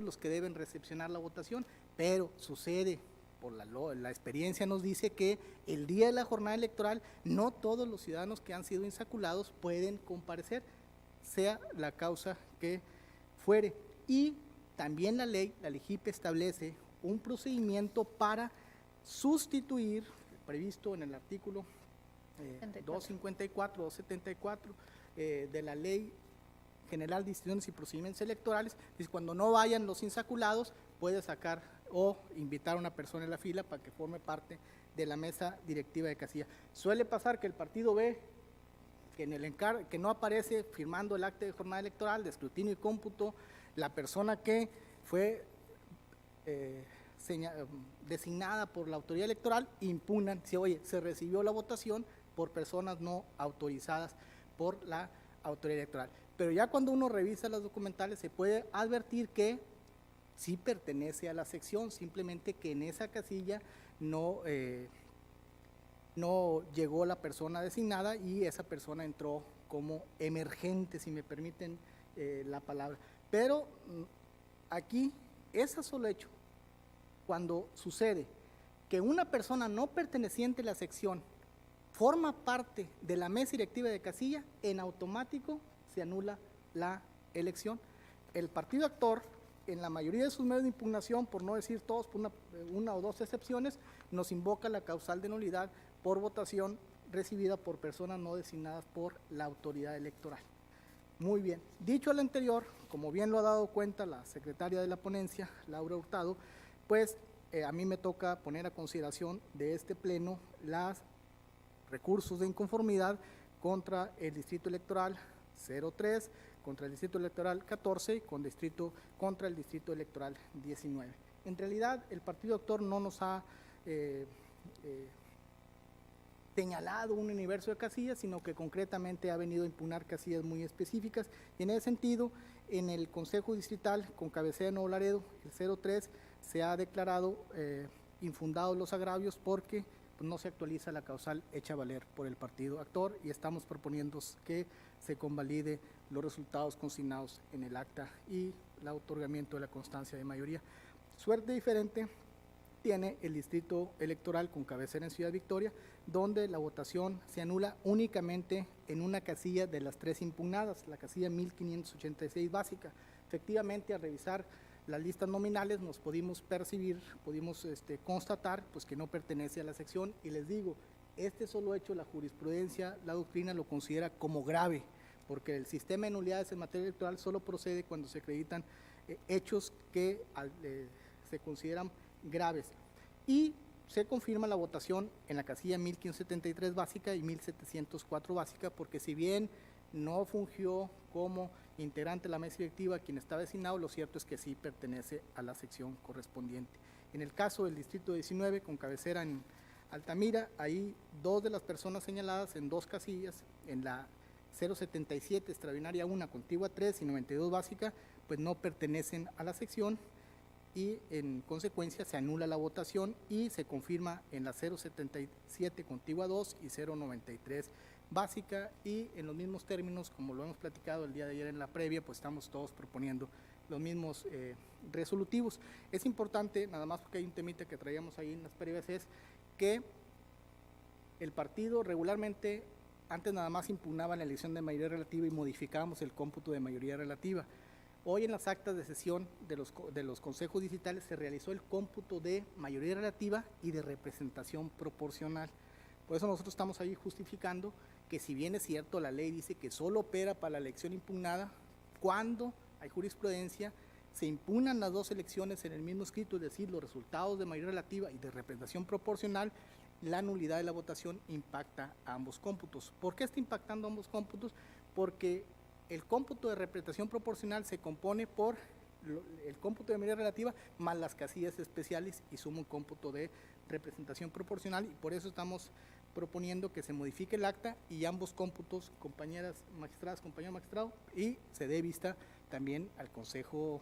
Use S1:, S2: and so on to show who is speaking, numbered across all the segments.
S1: ellos los que deben recepcionar la votación, pero sucede, por la experiencia nos dice que el día de la jornada electoral no todos los ciudadanos que han sido insaculados pueden comparecer, sea la causa que fuere. Y también la ley, la LEGIP, establece un procedimiento para sustituir, previsto en el artículo 254, 274 de la Ley General de Instituciones y Procedimientos Electorales. Dice, cuando no vayan los insaculados, puede sacar o invitar a una persona en la fila para que forme parte de la mesa directiva de casilla. Suele pasar que el partido ve que, que no aparece firmando el acta de jornada electoral, de escrutinio y cómputo, la persona que fue designada por la autoridad electoral, impugnan, si oye, se recibió la votación por personas no autorizadas por la autoridad electoral. Pero ya cuando uno revisa las documentales se puede advertir que sí pertenece a la sección, simplemente que en esa casilla no llegó la persona designada y esa persona entró como emergente, si me permiten la palabra. Pero aquí, ese solo hecho, cuando sucede que una persona no perteneciente a la sección forma parte de la mesa directiva de casilla, en automático se anula la elección. El partido actor, en la mayoría de sus medios de impugnación, por no decir todos, por una o dos excepciones, nos invoca la causal de nulidad por votación recibida por personas no designadas por la autoridad electoral. Muy bien, dicho lo anterior, como bien lo ha dado cuenta la secretaria de la ponencia, Laura Hurtado, pues a mí me toca poner a consideración de este pleno los recursos de inconformidad contra el Distrito Electoral 03, contra el Distrito Electoral 14 y contra el Distrito Electoral 19. En realidad, el partido actor no nos ha señalado un universo de casillas, sino que concretamente ha venido a impugnar casillas muy específicas. Y en ese sentido, en el Consejo Distrital con cabecera de Nuevo Laredo, el 03, se ha declarado infundados los agravios porque pues, no se actualiza la causal hecha valer por el partido actor y estamos proponiendo que se convalide los resultados consignados en el acta y el otorgamiento de la constancia de mayoría. Suerte diferente tiene el Distrito Electoral con cabecera en Ciudad Victoria, donde la votación se anula únicamente en una casilla de las 3 impugnadas, la casilla 1586 básica. Efectivamente, al revisar las listas nominales nos pudimos constatar pues, que no pertenece a la sección y les digo, este solo hecho la jurisprudencia, la doctrina lo considera como grave, porque el sistema de nulidades en materia electoral solo procede cuando se acreditan hechos que se consideran graves y se confirma la votación en la casilla 1573 básica y 1704 básica porque si bien no fungió como integrante de la mesa directiva quien estaba designado, lo cierto es que sí pertenece a la sección correspondiente. En el caso del Distrito 19 con cabecera en Altamira, ahí 2 de las personas señaladas en 2 casillas, en la 077 extraordinaria 1, contigua 3 y 92 básica, pues no pertenecen a la sección y en consecuencia se anula la votación y se confirma en la 077 contigua 2 y 093 básica y en los mismos términos como lo hemos platicado el día de ayer en la previa, pues estamos todos proponiendo los mismos resolutivos. Es importante, nada más porque hay un temita que traíamos ahí en las previas, es que el partido regularmente antes nada más impugnaba la elección de mayoría relativa y modificábamos el cómputo de mayoría relativa. Hoy en las actas de sesión de los consejos distritales se realizó el cómputo de mayoría relativa y de representación proporcional. Por eso nosotros estamos ahí justificando que si bien es cierto la ley dice que solo opera para la elección impugnada, cuando hay jurisprudencia se impugnan las 2 elecciones en el mismo escrito, es decir, los resultados de mayoría relativa y de representación proporcional, la nulidad de la votación impacta a ambos cómputos. ¿Por qué está impactando a ambos cómputos? Porque el cómputo de representación proporcional se compone por el cómputo de mayoría relativa más las casillas especiales y suma un cómputo de representación proporcional y por eso estamos proponiendo que se modifique el acta y ambos cómputos, compañeras magistradas, compañero magistrado, y se dé vista también al Consejo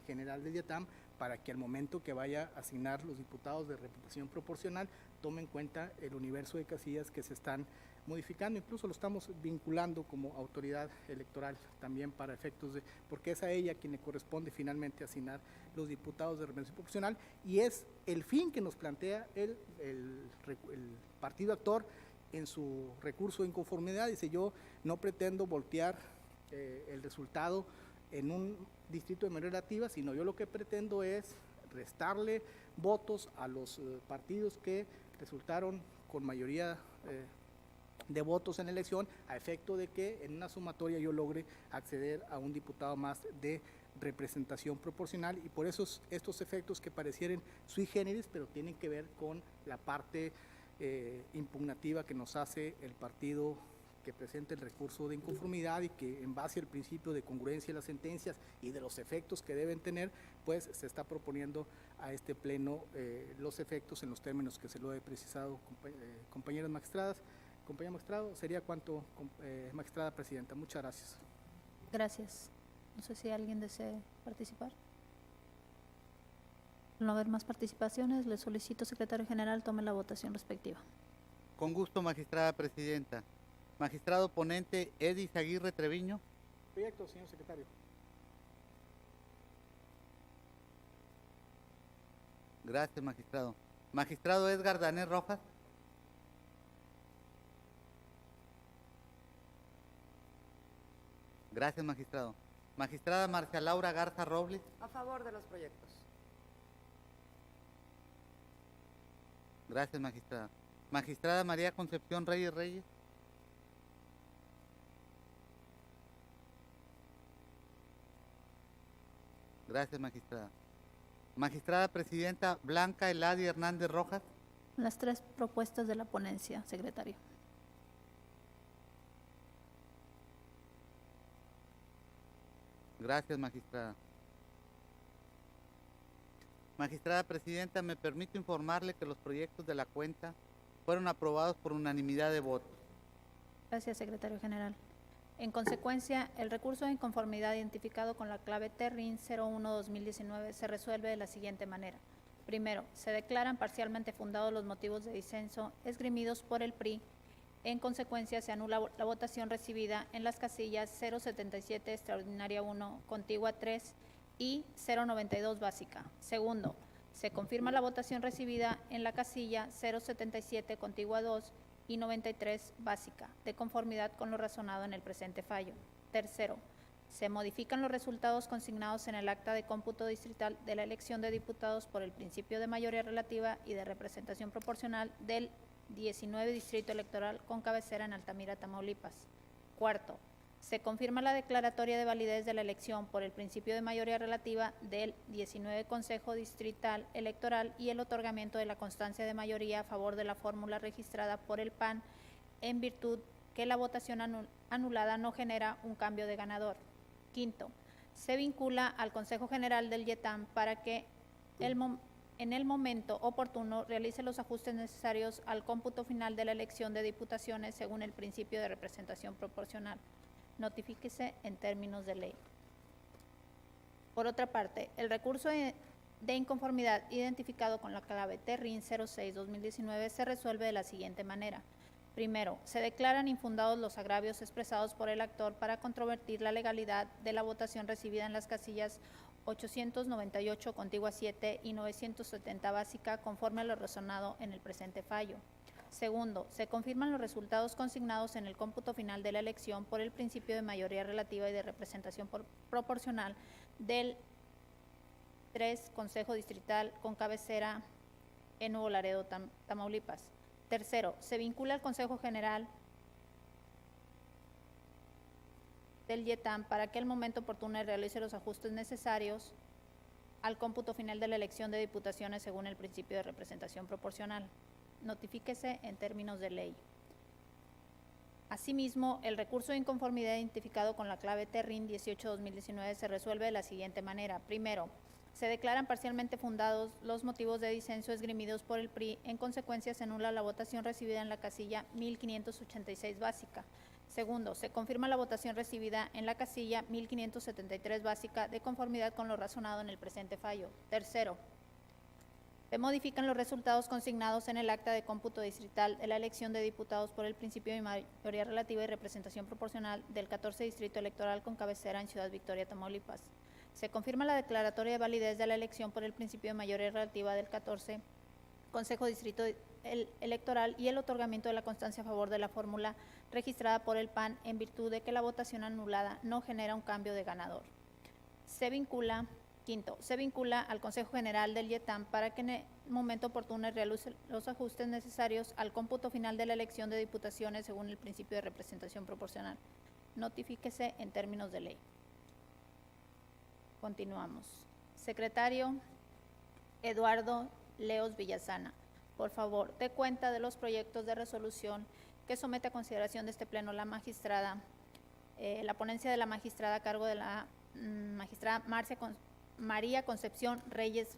S1: General del IETAM, para que al momento que vaya a asignar los diputados de representación proporcional tome en cuenta el universo de casillas que se están modificando. Incluso lo estamos vinculando como autoridad electoral también para efectos de, porque es a ella quien le corresponde finalmente asignar los diputados de representación proporcional, y es el fin que nos plantea el partido actor en su recurso de inconformidad. Dice: yo no pretendo voltear el resultado en un distrito de mayoría relativa, sino yo lo que pretendo es restarle votos a los partidos que resultaron con mayoría de votos en elección, a efecto de que en una sumatoria yo logre acceder a un diputado más de representación proporcional. Y por eso estos efectos que parecieren sui generis, pero tienen que ver con la parte impugnativa que nos hace el partido que presenta el recurso de inconformidad, y que en base al principio de congruencia de las sentencias y de los efectos que deben tener, pues se está proponiendo a este pleno los efectos en los términos que se lo he precisado, compañeras magistradas. Compañero magistrado, sería cuanto, magistrada presidenta. Muchas gracias.
S2: Gracias. No sé si alguien desea participar. Al no haber más participaciones, le solicito, secretario general, tome la votación respectiva.
S3: Con gusto, magistrada presidenta. Magistrado ponente Edis Aguirre Treviño.
S1: Proyecto, señor secretario.
S3: Gracias, magistrado. Magistrado Edgar Danés Rojas. Gracias, magistrado. Magistrada Marcia Laura Garza Robles.
S4: A favor de los proyectos.
S3: Gracias, magistrada. Magistrada María Concepción Reyes Reyes. Gracias, magistrada. Magistrada presidenta Blanca Eladia Hernández Rojas.
S2: Las tres propuestas de la ponencia, secretario.
S3: Gracias, magistrada. Magistrada presidenta, me permito informarle que los proyectos de la cuenta fueron aprobados por unanimidad de votos.
S2: Gracias, secretario general. En consecuencia, el recurso de inconformidad identificado con la clave TERRIN 01-2019 se resuelve de la siguiente manera. Primero, se declaran parcialmente fundados los motivos de disenso esgrimidos por el PRI. En consecuencia, se anula la votación recibida en las casillas 077 extraordinaria 1, contigua 3 y 092 básica. Segundo, se confirma la votación recibida en la casilla 077 contigua 2 y 93 básica, de conformidad con lo razonado en el presente fallo. Tercero, se modifican los resultados consignados en el acta de cómputo distrital de la elección de diputados por el principio de mayoría relativa y de representación proporcional del 19 Distrito Electoral con cabecera en Altamira, Tamaulipas. Cuarto, se confirma la declaratoria de validez de la elección por el principio de mayoría relativa del 19 Consejo Distrital Electoral y el otorgamiento de la constancia de mayoría a favor de la fórmula registrada por el PAN, en virtud que la votación anulada no genera un cambio de ganador. Quinto, se vincula al Consejo General del IETAM para que en el momento oportuno realice los ajustes necesarios al cómputo final de la elección de diputaciones según el principio de representación proporcional. Notifíquese en términos de ley. Por otra parte, el recurso de inconformidad identificado con la clave TERRIN 06-2019 se resuelve de la siguiente manera. Primero, se declaran infundados los agravios expresados por el actor para controvertir la legalidad de la votación recibida en las casillas 898 contigua 7 y 970 básica, conforme a lo razonado en el presente fallo. Segundo, se confirman los resultados consignados en el cómputo final de la elección por el principio de mayoría relativa y de representación proporcional del 3 Consejo Distrital con cabecera en Nuevo Laredo, Tamaulipas. Tercero, se vincula al Consejo General del IETAM para que al momento oportuno realice los ajustes necesarios al cómputo final de la elección de diputaciones según el principio de representación proporcional. Notifíquese en términos de ley. Asimismo, el recurso de inconformidad identificado con la clave TERRIN 18-2019 se resuelve de la siguiente manera. Primero, se declaran parcialmente fundados los motivos de disenso esgrimidos por el PRI. En consecuencia, se anula la votación recibida en la casilla 1586 básica. Segundo, se confirma la votación recibida en la casilla 1573 básica de conformidad con lo razonado en el presente fallo. Tercero, se modifican los resultados consignados en el acta de cómputo distrital de la elección de diputados por el principio de mayoría relativa y representación proporcional del 14 Distrito Electoral con cabecera en Ciudad Victoria, Tamaulipas. Se confirma la declaratoria de validez de la elección por el principio de mayoría relativa del 14 Consejo Distrito Electoral y el otorgamiento de la constancia a favor de la fórmula registrada por el PAN en virtud de que la votación anulada no genera un cambio de ganador. Quinto, se vincula al Consejo General del IETAM para que en el momento oportuno realice los ajustes necesarios al cómputo final de la elección de diputaciones según el principio de representación proporcional. Notifíquese en términos de ley. Continuamos. Secretario Eduardo Leos Villasana, por favor, dé cuenta de los proyectos de resolución que somete a consideración de este Pleno la magistrada, la ponencia de la magistrada a cargo de la magistrada María Concepción Reyes.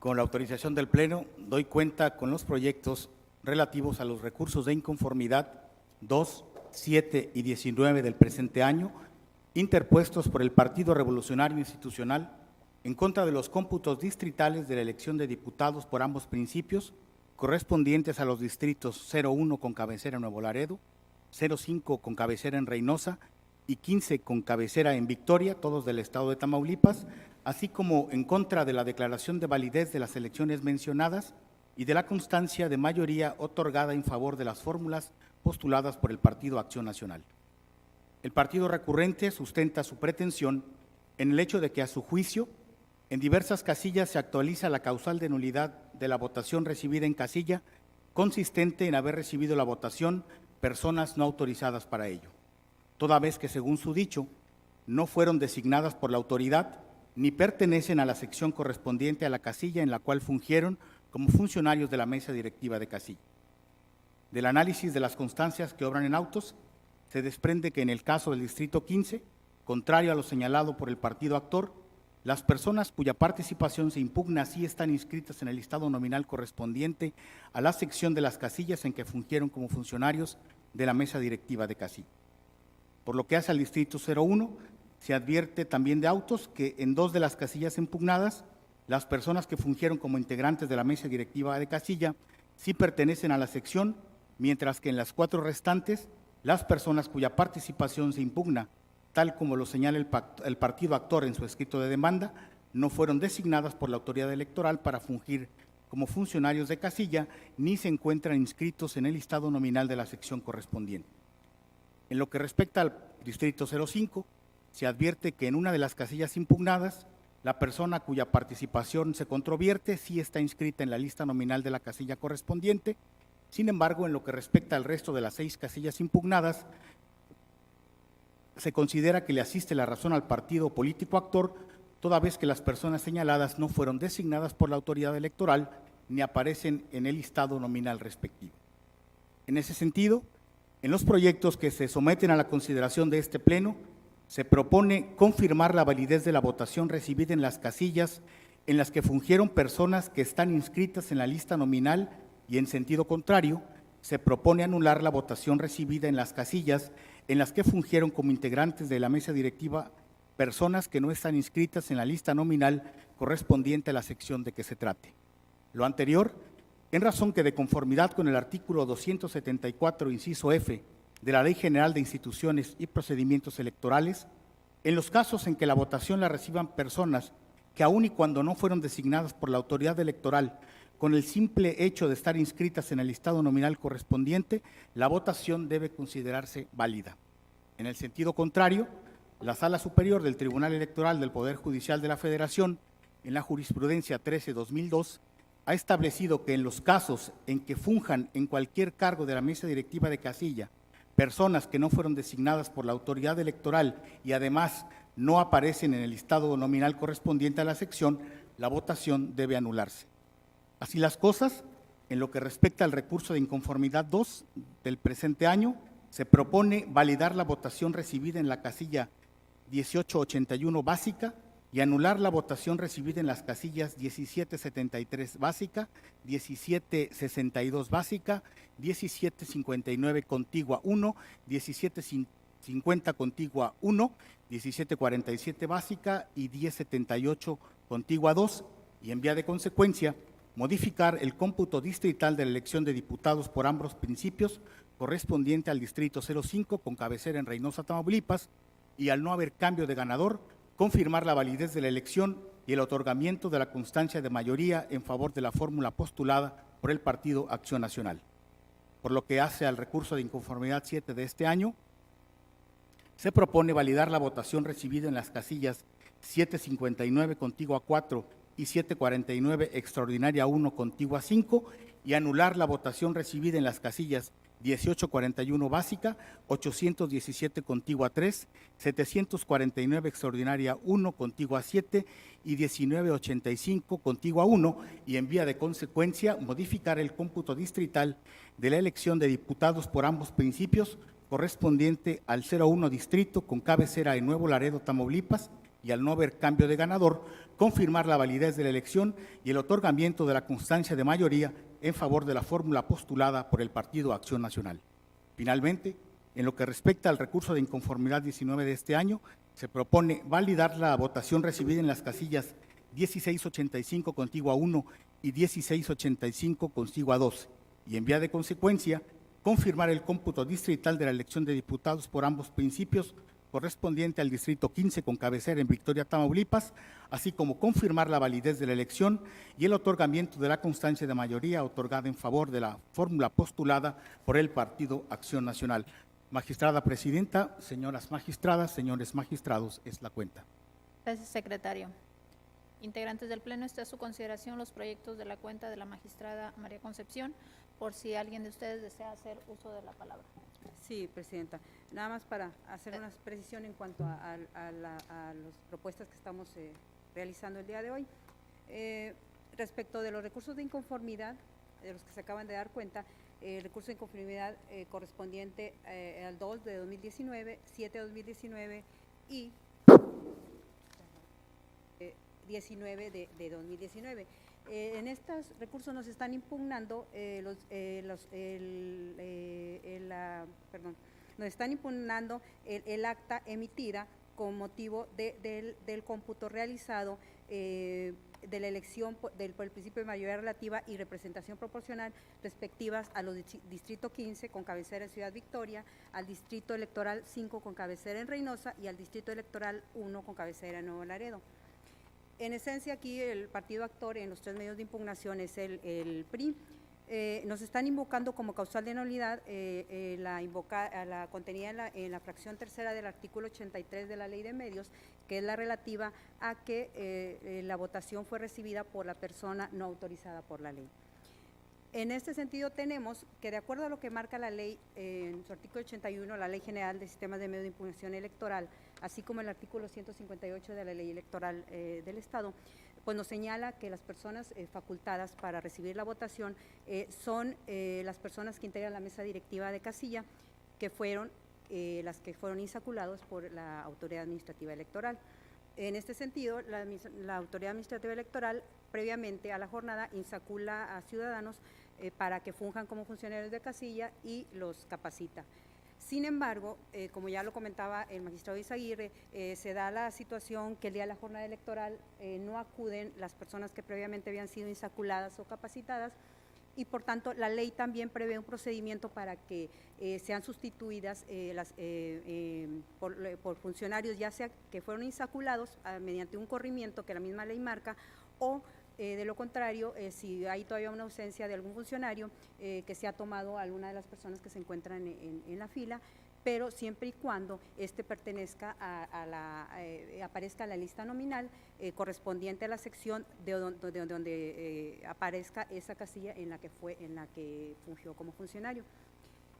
S4: Con la autorización del Pleno, doy cuenta con los proyectos relativos a los recursos de inconformidad 2, 7 y 19 del presente año, interpuestos por el Partido Revolucionario Institucional en contra de los cómputos distritales de la elección de diputados por ambos principios, correspondientes a los distritos 01 con cabecera en Nuevo Laredo, 05 con cabecera en Reynosa y 15 con cabecera en Victoria, todos del estado de Tamaulipas, así como en contra de la declaración de validez de las elecciones mencionadas y de la constancia de mayoría otorgada en favor de las fórmulas postuladas por el Partido Acción Nacional. El partido recurrente sustenta su pretensión en el hecho de que, a su juicio, en diversas casillas se actualiza la causal de nulidad de la votación recibida en casilla, consistente en haber recibido la votación personas no autorizadas para ello, toda vez que, según su dicho, no fueron designadas por la autoridad ni pertenecen a la sección correspondiente a la casilla en la cual fungieron como funcionarios de la mesa directiva de casilla. Del análisis de las constancias que obran en autos, se desprende que en el caso del Distrito 15, contrario a lo señalado por el partido actor, las personas cuya participación se impugna sí están inscritas en el listado nominal correspondiente a la sección de las casillas en que fungieron como funcionarios de la mesa directiva de casilla. Por lo que hace al Distrito 01, se advierte también de autos que en 2 de las casillas impugnadas, las personas que fungieron como integrantes de la mesa directiva de casilla sí pertenecen a la sección, mientras que en las 4 restantes, las personas cuya participación se impugna, tal como lo señala el partido actor en su escrito de demanda, no fueron designadas por la autoridad electoral para fungir como funcionarios de casilla, ni se encuentran inscritos en el listado nominal de la sección correspondiente. En lo que respecta al Distrito 05, se advierte que en una de las casillas impugnadas, la persona cuya participación se controvierte sí está inscrita en la lista nominal de la casilla correspondiente. Sin embargo, en lo que respecta al resto de las 6 casillas impugnadas, se considera que le asiste la razón al partido político actor, toda vez que las personas señaladas no fueron designadas por la autoridad electoral ni aparecen en el listado nominal respectivo. En ese sentido, en los proyectos que se someten a la consideración de este Pleno, se propone confirmar la validez de la votación recibida en las casillas en las que fungieron personas que están inscritas en la lista nominal y, en sentido contrario, se propone anular la votación recibida en las casillas en las que fungieron como integrantes de la mesa directiva personas que no están inscritas en la lista nominal correspondiente a la sección de que se trate. Lo anterior, en razón que, de conformidad con el artículo 274, inciso F, de la Ley General de Instituciones y Procedimientos Electorales, en los casos en que la votación la reciban personas que, aun y cuando no fueron designadas por la autoridad electoral, con el simple hecho de estar inscritas en el listado nominal correspondiente, la votación debe considerarse válida. En el sentido contrario, la Sala Superior del Tribunal Electoral del Poder Judicial de la Federación, en la jurisprudencia 13-2002, ha establecido que en los casos en que funjan en cualquier cargo de la mesa directiva de casilla personas que no fueron designadas por la autoridad electoral y además no aparecen en el listado nominal correspondiente a la sección, la votación debe anularse. Así las cosas, en lo que respecta al recurso de inconformidad 2 del presente año, se propone validar la votación recibida en la casilla 1881 básica, y anular la votación recibida en las casillas 1773 básica, 1762 básica, 1759 contigua 1, 1750 contigua 1, 1747 básica y 1078 contigua 2, y en vía de consecuencia, modificar el cómputo distrital de la elección de diputados por ambos principios correspondiente al distrito 05 con cabecera en Reynosa, Tamaulipas, y al no haber cambio de ganador, confirmar la validez de la elección y el otorgamiento de la constancia de mayoría en favor de la fórmula postulada por el Partido Acción Nacional. Por lo que hace al recurso de inconformidad 7 de este año, se propone validar la votación recibida en las casillas 759 contigua 4 y 749 extraordinaria 1 contigua 5 y anular la votación recibida en las casillas 1841 básica, 817 contigua 3, 749 extraordinaria 1 contigua 7 y 1985 contigua 1, y en vía de consecuencia modificar el cómputo distrital de la elección de diputados por ambos principios correspondiente al 01 distrito con cabecera en Nuevo Laredo, Tamaulipas, y al no haber cambio de ganador, confirmar la validez de la elección y el otorgamiento de la constancia de mayoría en favor de la fórmula postulada por el Partido Acción Nacional. Finalmente, en lo que respecta al recurso de inconformidad 19 de este año, se propone validar la votación recibida en las casillas 1685 contigua 1 y 1685 contigua 2, y en vía de consecuencia, confirmar el cómputo distrital de la elección de diputados por ambos principios correspondiente al distrito 15 con cabecera en Victoria, Tamaulipas, así como confirmar la validez de la elección y el otorgamiento de la constancia de mayoría otorgada en favor de la fórmula postulada por el Partido Acción Nacional. Magistrada Presidenta, señoras magistradas, señores magistrados, es la cuenta.
S2: Gracias, secretario. Integrantes del Pleno, está a su consideración los proyectos de la cuenta de la magistrada María Concepción, por si alguien de ustedes desea hacer uso de la palabra.
S5: Sí, Presidenta. Nada más para hacer una precisión en cuanto a las propuestas que estamos realizando el día de hoy. Respecto de los recursos de inconformidad, de los que se acaban de dar cuenta, el recurso de inconformidad correspondiente al 2 de 2019, 7 de 2019 y 19 de 2019. En estos recursos nos están impugnando nos están impugnando el acta emitida con motivo del cómputo realizado de la elección por el principio de mayoría relativa y representación proporcional respectivas a los distrito 15 con cabecera en Ciudad Victoria, al distrito electoral 5 con cabecera en Reynosa y al distrito electoral 1 con cabecera en Nuevo Laredo. En esencia, aquí el partido actor en los tres medios de impugnación es el PRI. Nos están invocando como causal de nulidad la contenida en la fracción tercera del artículo 83 de la Ley de Medios, que es la relativa a que la votación fue recibida por la persona no autorizada por la ley. En este sentido, tenemos que, de acuerdo a lo que marca la ley, en su artículo 81, la Ley General de Sistemas de Medios de Impugnación Electoral, así como el artículo 158 de la Ley Electoral del Estado, pues nos señala que las personas facultadas para recibir la votación son las personas que integran la mesa directiva de casilla, que fueron las que fueron insaculados por la Autoridad Administrativa Electoral. En este sentido, la Autoridad Administrativa Electoral, previamente a la jornada, insacula a ciudadanos para que funjan como funcionarios de casilla y los capacita. Sin embargo, como ya lo comentaba el magistrado Izaguirre, se da la situación que el día de la jornada electoral no acuden las personas que previamente habían sido insaculadas o capacitadas, y por tanto la ley también prevé un procedimiento para que sean sustituidas por funcionarios, ya sea que fueron insaculados mediante un corrimiento que la misma ley marca, o de lo contrario, si hay todavía una ausencia de algún funcionario, que se ha tomado a alguna de las personas que se encuentran en la fila, pero siempre y cuando pertenezca aparezca en la lista nominal correspondiente a la sección de donde aparezca esa casilla en la que fungió como funcionario.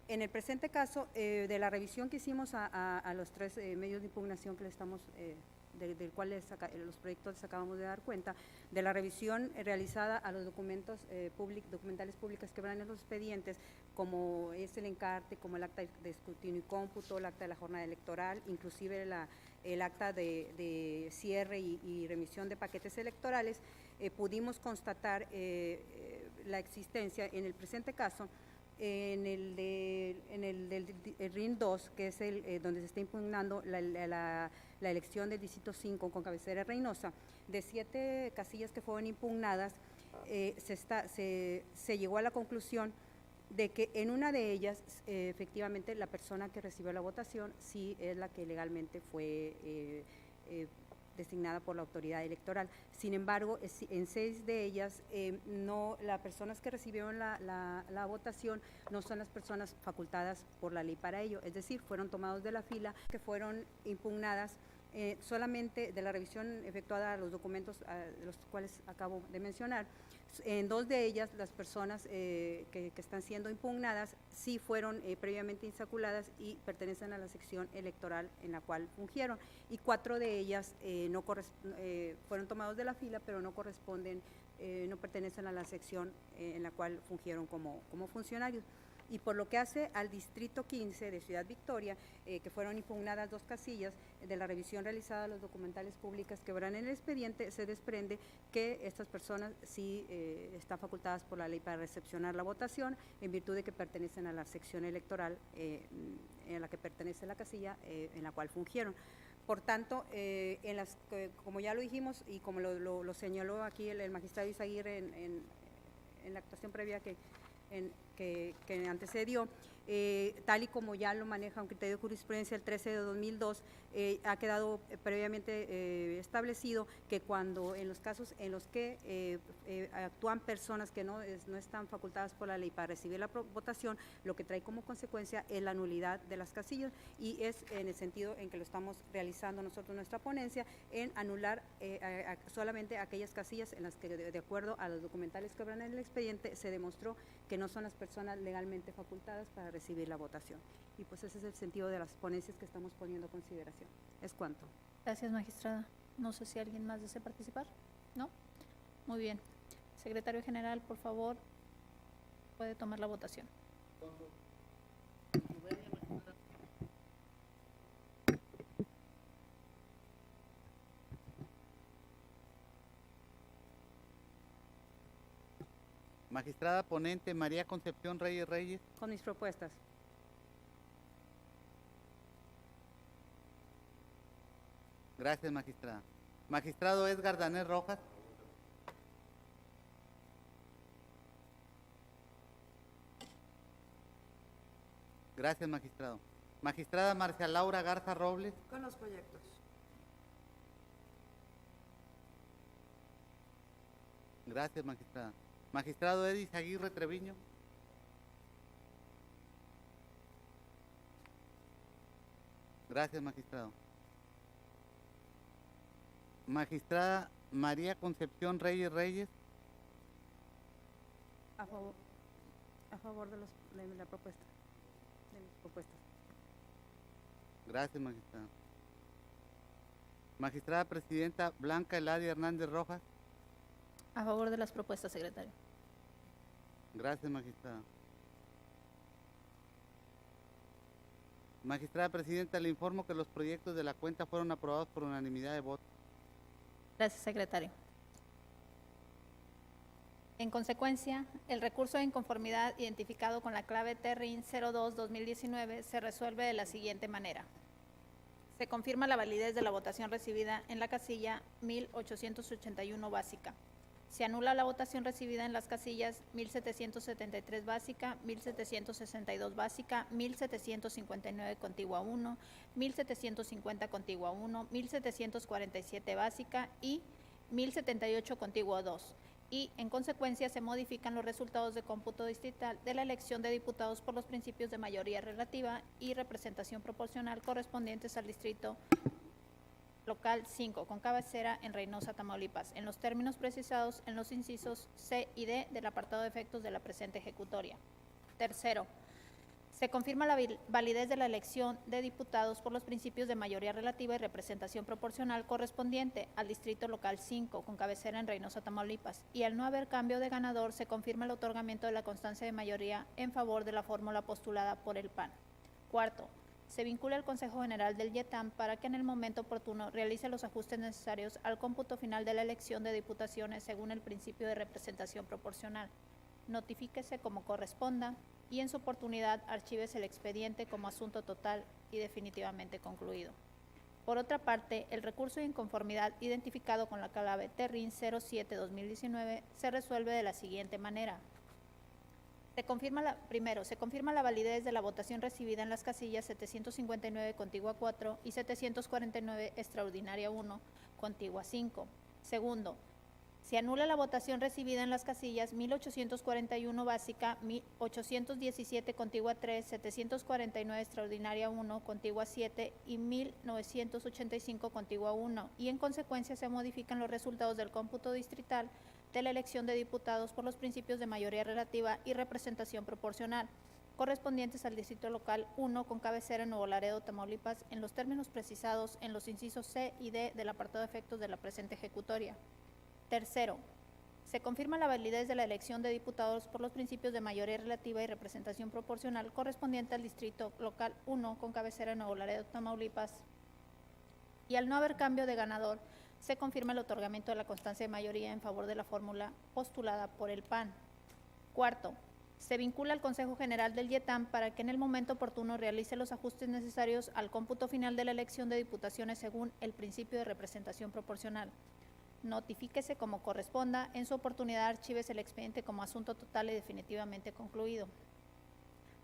S5: En el presente caso, de la revisión que hicimos a los tres medios de impugnación que le estamos del cual los proyectos les acabamos de dar cuenta, de la revisión realizada a los documentos documentales públicos que van en los expedientes, como es el encarte, como el acta de escrutinio y cómputo, el acta de la jornada electoral, inclusive el acta de cierre y remisión de paquetes electorales, pudimos constatar la existencia, en el presente caso, en el del RIN 2, que es donde se está impugnando la elección del Distrito 5 con cabecera Reynosa, de 7 casillas que fueron impugnadas, se llegó a la conclusión de que en una de ellas, efectivamente, la persona que recibió la votación sí es la que legalmente fue designada por la autoridad electoral. Sin embargo, en 6 de ellas, las personas que recibieron la votación no son las personas facultadas por la ley para ello, es decir, fueron tomados de la fila, que fueron impugnadas solamente de la revisión efectuada a los documentos de los cuales acabo de mencionar. En 2 de ellas, las personas que están siendo impugnadas sí fueron previamente insaculadas y pertenecen a la sección electoral en la cual fungieron, y 4 de ellas fueron tomados de la fila, pero no corresponden, no pertenecen a la sección en la cual fungieron como funcionarios. Y por lo que hace al Distrito 15 de Ciudad Victoria, que fueron impugnadas 2 casillas, de la revisión realizada a los documentales públicos que verán en el expediente, se desprende que estas personas sí están facultadas por la ley para recepcionar la votación, en virtud de que pertenecen a la sección electoral en la que pertenece la casilla en la cual fungieron. Por tanto, como ya lo dijimos y como lo señaló aquí el magistrado Izaguirre en la actuación previa que antecedió, tal y como ya lo maneja un criterio de jurisprudencia el 13 de 2002, ha quedado previamente establecido que cuando en los casos en los que actúan personas que no están facultadas por la ley para recibir la votación, lo que trae como consecuencia es la nulidad de las casillas, y es en el sentido en que lo estamos realizando nosotros nuestra ponencia, en anular solamente aquellas casillas en las que de acuerdo a los documentales que habrán en el expediente se demostró que no son las personas legalmente facultadas para recibir la votación. Y pues ese es el sentido de las ponencias que estamos poniendo a consideración. Es cuanto.
S2: Gracias, magistrada. No sé si alguien más desea participar. ¿No? Muy bien. Secretario General, por favor, puede tomar la votación.
S3: Magistrada ponente María Concepción Reyes Reyes.
S5: Con mis propuestas.
S3: Gracias, magistrada. Magistrado Edgar Danés Rojas. Gracias, magistrado. Magistrada Marcia Laura Garza Robles.
S6: Con los proyectos.
S3: Gracias, magistrada. Magistrado Edis Aguirre Treviño. Gracias, magistrado. Magistrada María Concepción Reyes Reyes.
S5: A favor de la propuesta, de mis propuestas.
S3: Gracias, magistrada. Magistrada Presidenta Blanca Eladia Hernández Rojas.
S2: A favor de las propuestas, secretario.
S3: Gracias, magistrada. Magistrada Presidenta, le informo que los proyectos de la cuenta fueron aprobados por unanimidad de votos.
S2: Gracias, secretario. En consecuencia, el recurso de inconformidad identificado con la clave TRIN 02-2019 se resuelve de la siguiente manera. Se confirma la validez de la votación recibida en la casilla 1881 básica. Se anula la votación recibida en las casillas 1773 básica, 1762 básica, 1759 contigua 1, 1750 contigua 1, 1747 básica y 1078 contigua 2. Y, en consecuencia, se modifican los resultados de cómputo distrital de la elección de diputados por los principios de mayoría relativa y representación proporcional correspondientes al distrito local 5, con cabecera en Reynosa, Tamaulipas, en los términos precisados en los incisos C y D del apartado de efectos de la presente ejecutoria. Tercero, Se confirma la validez de la elección de diputados por los principios de mayoría relativa y representación proporcional correspondiente al Distrito Local 5, con cabecera en Reynosa, Tamaulipas, y al no haber cambio de ganador, se confirma el otorgamiento de la constancia de mayoría en favor de la fórmula postulada por el PAN. Cuarto, se vincula al Consejo General del YETAM para que en el momento oportuno realice los ajustes necesarios al cómputo final de la elección de diputaciones según el principio de representación proporcional. Notifíquese como corresponda y en su oportunidad archívese el expediente como asunto total y definitivamente concluido. Por otra parte, el recurso de inconformidad identificado con la clave TERRIN 07-2019 se resuelve de la siguiente manera. Primero, se confirma la validez de la votación recibida en las casillas 759 contigua 4 y 749 extraordinaria 1 contigua 5. Segundo, se anula la votación recibida en las casillas 1841 básica, 1817 contigua 3, 749 extraordinaria 1 contigua 7 y 1985 contigua 1, y en consecuencia se modifican los resultados del cómputo distrital de la elección de diputados por los principios de mayoría relativa y representación proporcional, correspondientes al Distrito Local 1 con cabecera en Nuevo Laredo, Tamaulipas, en los términos precisados en los incisos C y D del apartado de efectos de la presente ejecutoria. Tercero, se confirma la validez de la elección de diputados por los principios de mayoría relativa y representación proporcional correspondiente al Distrito Local 1 con cabecera en Nuevo Laredo, Tamaulipas, y al no haber cambio de ganador, se confirma el otorgamiento de la constancia de mayoría en favor de la fórmula postulada por el PAN. Cuarto, se vincula al Consejo General del YETAM para que en el momento oportuno realice los ajustes necesarios al cómputo final de la elección de diputaciones según el principio de representación proporcional. Notifíquese como corresponda, en su oportunidad archívese el expediente como asunto total y definitivamente concluido.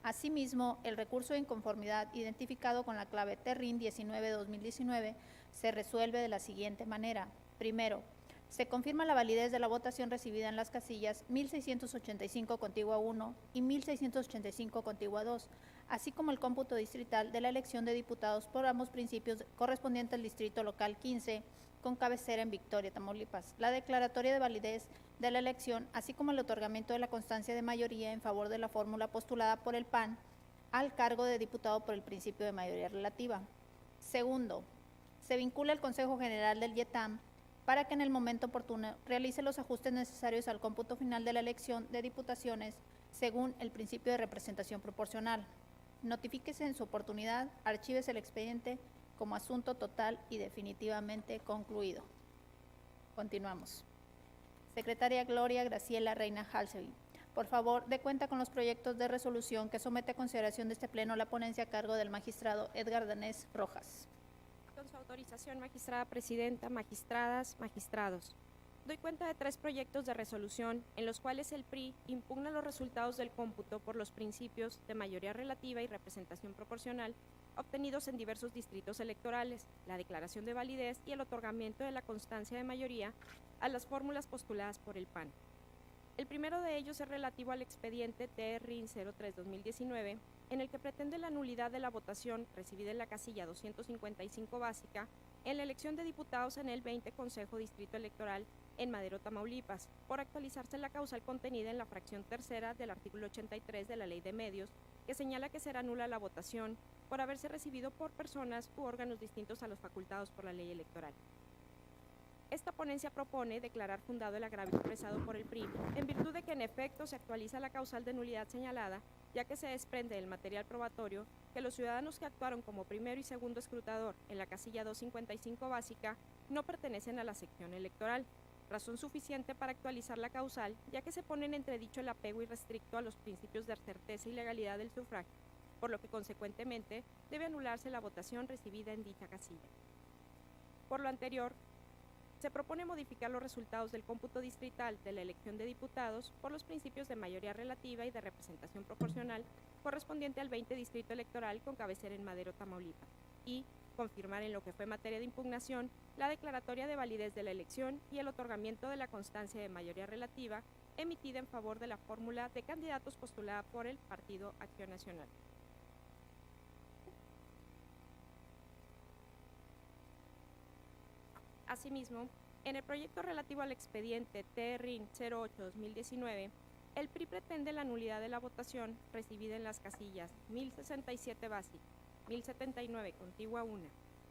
S2: Asimismo, el recurso de inconformidad identificado con la clave TERRIN 19-2019 se resuelve de la siguiente manera. Primero, se confirma la validez de la votación recibida en las casillas 1685 contigua 1 y 1685 contigua 2, así como el cómputo distrital de la elección de diputados por ambos principios correspondiente al Distrito Local 15, con cabecera en Victoria, Tamaulipas. La declaratoria de validez de la elección, así como el otorgamiento de la constancia de mayoría en favor de la fórmula postulada por el PAN al cargo de diputado por el principio de mayoría relativa. Segundo, se vincula al Consejo General del YETAM para que en el momento oportuno realice los ajustes necesarios al cómputo final de la elección de diputaciones según el principio de representación proporcional. Notifíquese en su oportunidad, archívese el expediente como asunto total y definitivamente concluido. Continuamos. Secretaria Gloria Graciela Reina Halsey, por favor, dé cuenta con los proyectos de resolución que somete a consideración de este Pleno la ponencia a cargo del magistrado Edgar Danés Rojas.
S6: Con su autorización, magistrada presidenta, magistradas, magistrados. Doy cuenta de 3 proyectos de resolución en los cuales el PRI impugna los resultados del cómputo por los principios de mayoría relativa y representación proporcional obtenidos en diversos distritos electorales, la declaración de validez y el otorgamiento de la constancia de mayoría a las fórmulas postuladas por el PAN. El primero de ellos es relativo al expediente TERRIN 03-2019, en el que pretende la nulidad de la votación recibida en la casilla 255 básica en la elección de diputados en el 20 Consejo Distrito Electoral en Madero, Tamaulipas, por actualizarse la causal contenida en la fracción tercera del artículo 83 de la Ley de Medios, que señala que será nula la votación por haberse recibido por personas u órganos distintos a los facultados por la ley electoral. Esta ponencia propone declarar fundado el agravio expresado por el PRI, en virtud de que en efecto se actualiza la causal de nulidad señalada, ya que se desprende del material probatorio que los ciudadanos que actuaron como primero y segundo escrutador en la casilla 255 básica no pertenecen a la sección electoral, razón suficiente para actualizar la causal, ya que se pone en entredicho el apego irrestricto a los principios de certeza y legalidad del sufragio, por lo que consecuentemente debe anularse la votación recibida en dicha casilla. Por lo anterior, se propone modificar los resultados del cómputo distrital de la elección de diputados por los principios de mayoría relativa y de representación proporcional correspondiente al 20 Distrito Electoral con cabecera en Madero, Tamaulipas, y confirmar en lo que fue materia de impugnación la declaratoria de validez de la elección y el otorgamiento de la constancia de mayoría relativa emitida en favor de la fórmula de candidatos postulada por el Partido Acción Nacional. Asimismo, en el proyecto relativo al expediente TERRIN 08-2019, El PRI pretende la nulidad de la votación recibida en las casillas 1067 básica, 1079 contigua 1,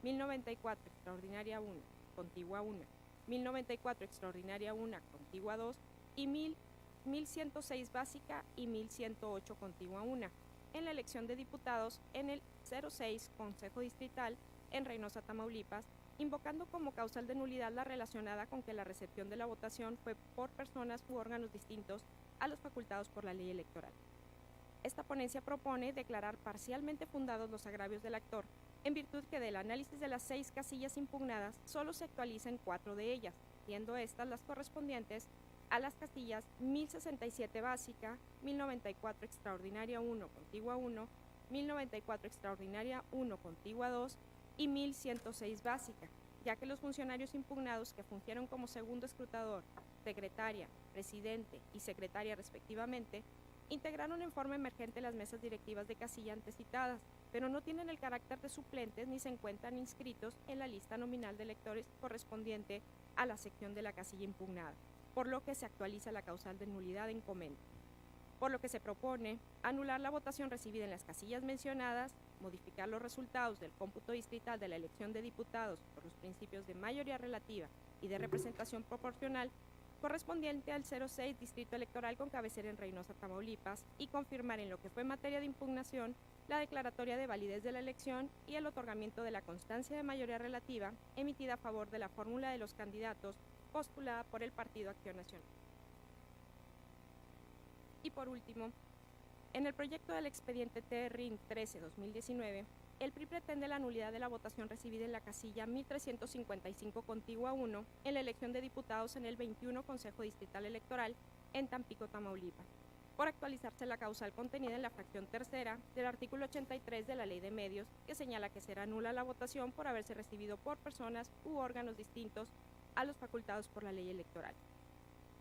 S6: 1094 extraordinaria 1, contigua 1, 1094 extraordinaria 1, contigua 2 y 1106 básica y 1108 contigua 1 en la elección de diputados en el 06 Consejo Distrital en Reynosa, Tamaulipas, invocando como causal de nulidad la relacionada con que la recepción de la votación fue por personas u órganos distintos a los facultados por la ley electoral. Esta ponencia propone declarar parcialmente fundados los agravios del actor, en virtud que del análisis de las 6 casillas impugnadas solo se actualizan 4 de ellas, siendo estas las correspondientes a las casillas 1067 básica, 1094 extraordinaria 1 contigua 1, 1094 extraordinaria 1 contigua 2 y 1106 básica, ya que los funcionarios impugnados que fungieron como segundo escrutador, secretaria, presidente y secretaria respectivamente, integraron en forma emergente las mesas directivas de casilla antes citadas, pero no tienen el carácter de suplentes ni se encuentran inscritos en la lista nominal de electores correspondiente a la sección de la casilla impugnada, por lo que se actualiza la causal de nulidad en comento. Por lo que se propone anular la votación recibida en las casillas mencionadas, modificar los resultados del cómputo distrital de la elección de diputados por los principios de mayoría relativa y de representación proporcional correspondiente al 06 Distrito Electoral con cabecera en Reynosa, Tamaulipas, y confirmar en lo que fue materia de impugnación la declaratoria de validez de la elección y el otorgamiento de la constancia de mayoría relativa emitida a favor de la fórmula de los candidatos postulada por el Partido Acción Nacional. Y por último, en el proyecto del expediente TRIN 13-2019, el PRI pretende la nulidad de la votación recibida en la casilla 1355 contigua 1 en la elección de diputados en el 21 Consejo Distrital Electoral en Tampico, Tamaulipas, por actualizarse la causal contenida en la fracción tercera del artículo 83 de la Ley de Medios, que señala que será nula la votación por haberse recibido por personas u órganos distintos a los facultados por la ley electoral.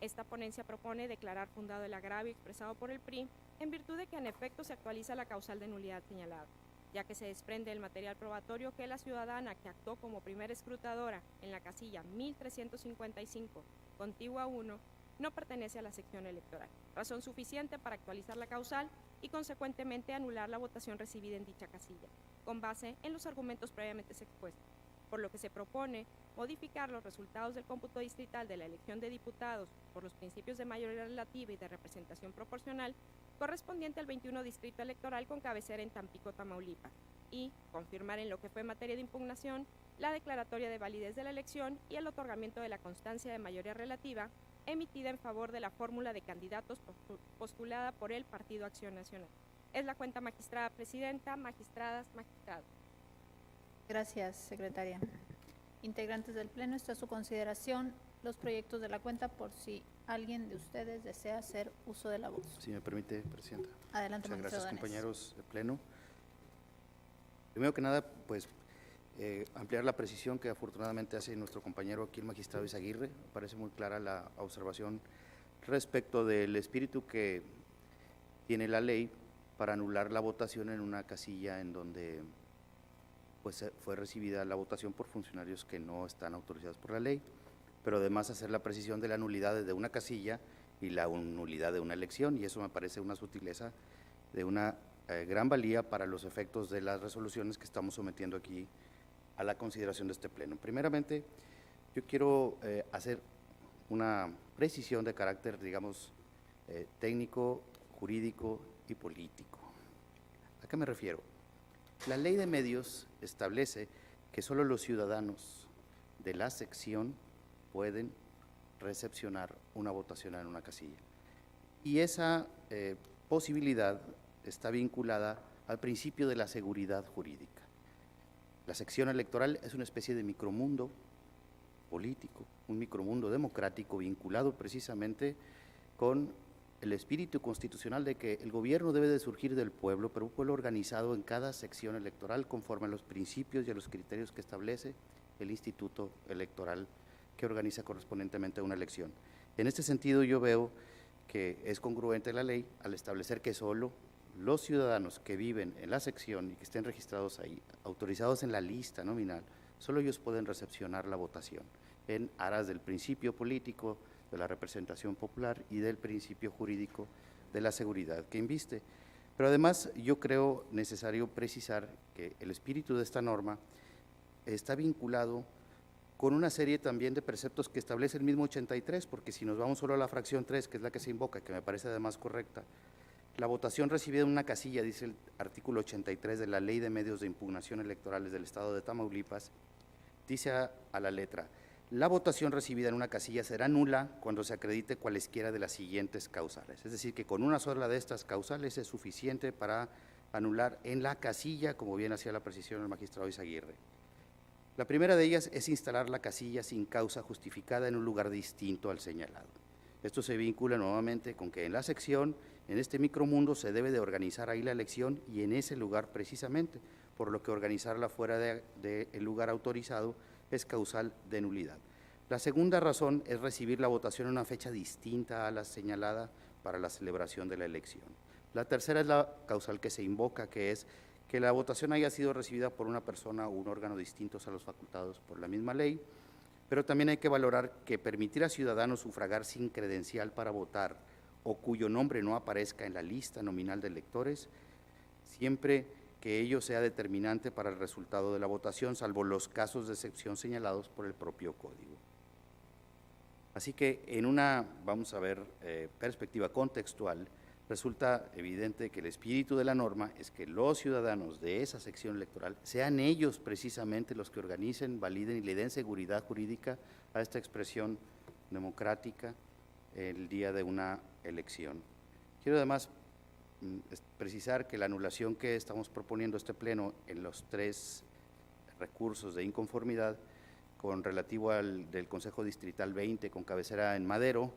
S6: Esta ponencia propone declarar fundado el agravio expresado por el PRI en virtud de que en efecto se actualiza la causal de nulidad señalada, ya que se desprende del material probatorio que la ciudadana que actuó como primera escrutadora en la casilla 1355, contigua 1, no pertenece a la sección electoral, razón suficiente para actualizar la causal y consecuentemente anular la votación recibida en dicha casilla, con base en los argumentos previamente expuestos, por lo que se propone modificar los resultados del cómputo distrital de la elección de diputados por los principios de mayoría relativa y de representación proporcional correspondiente al 21 Distrito Electoral con cabecera en Tampico, Tamaulipas, y confirmar en lo que fue materia de impugnación la declaratoria de validez de la elección y el otorgamiento de la constancia de mayoría relativa emitida en favor de la fórmula de candidatos postulada por el Partido Acción Nacional. Es la cuenta magistrada presidenta, magistradas, magistrados.
S2: Gracias, secretaria. Integrantes del Pleno, está a su consideración los proyectos de la cuenta por si alguien de ustedes desea hacer uso de la voz.
S7: Si me permite, Presidenta.
S2: Adelante,
S7: Muchas
S2: magistrado
S7: gracias,
S2: Danés.
S7: compañeros del Pleno. Primero que nada, pues, ampliar la precisión que afortunadamente hace nuestro compañero aquí, el magistrado Izaguirre. Me parece muy clara la observación respecto del espíritu que tiene la ley para anular la votación en una casilla en donde pues fue recibida la votación por funcionarios que no están autorizados por la ley, pero además hacer la precisión de la nulidad de una casilla y la nulidad de una elección, y eso me parece una sutileza de una gran valía para los efectos de las resoluciones que estamos sometiendo aquí a la consideración de este Pleno. Primeramente, yo quiero hacer una precisión de carácter, digamos, técnico, jurídico y político. ¿A qué me refiero? La Ley de Medios establece que solo los ciudadanos de la sección pueden recepcionar una votación en una casilla. Y esa posibilidad está vinculada al principio de la seguridad jurídica. La sección electoral es una especie de micromundo político, un micromundo democrático vinculado precisamente con el espíritu constitucional de que el gobierno debe de surgir del pueblo, pero un pueblo organizado en cada sección electoral conforme a los principios y a los criterios que establece el Instituto Electoral que organiza correspondientemente a una elección. En este sentido, yo veo que es congruente la ley al establecer que solo los ciudadanos que viven en la sección y que estén registrados ahí, autorizados en la lista nominal, solo ellos pueden recepcionar la votación en aras del principio político de la representación popular y del principio jurídico de la seguridad que inviste. Pero además yo creo necesario precisar que el espíritu de esta norma está vinculado con una serie también de preceptos que establece el mismo 83, porque si nos vamos solo a la fracción 3, que es la que se invoca, que me parece además correcta, la votación recibida en una casilla, dice el artículo 83 de la Ley de Medios de Impugnación Electorales del Estado de Tamaulipas, dice a la letra: la votación recibida en una casilla será nula cuando se acredite cualesquiera de las siguientes causales. Es decir, que con una sola de estas causales es suficiente para anular en la casilla, como bien hacía la precisión el magistrado Izaguirre. La primera de ellas es instalar la casilla sin causa justificada en un lugar distinto al señalado. Esto se vincula nuevamente con que en la sección, en este micromundo, se debe de organizar ahí la elección y en ese lugar precisamente, por lo que organizarla fuera del lugar autorizado es causal de nulidad. La segunda razón es recibir la votación en una fecha distinta a la señalada para la celebración de la elección. La tercera es la causal que se invoca, que es que la votación haya sido recibida por una persona o un órgano distintos a los facultados por la misma ley, pero también hay que valorar que permitir a ciudadanos sufragar sin credencial para votar o cuyo nombre no aparezca en la lista nominal de electores, siempre que ello sea determinante para el resultado de la votación, salvo los casos de excepción señalados por el propio código. Así que en una, vamos a ver, perspectiva contextual, resulta evidente que el espíritu de la norma es que los ciudadanos de esa sección electoral sean ellos precisamente los que organicen, validen y le den seguridad jurídica a esta expresión democrática el día de una elección. Quiero además precisar que la anulación que estamos proponiendo este Pleno en los 3 recursos de inconformidad con relativo al del Consejo Distrital 20 con cabecera en Madero,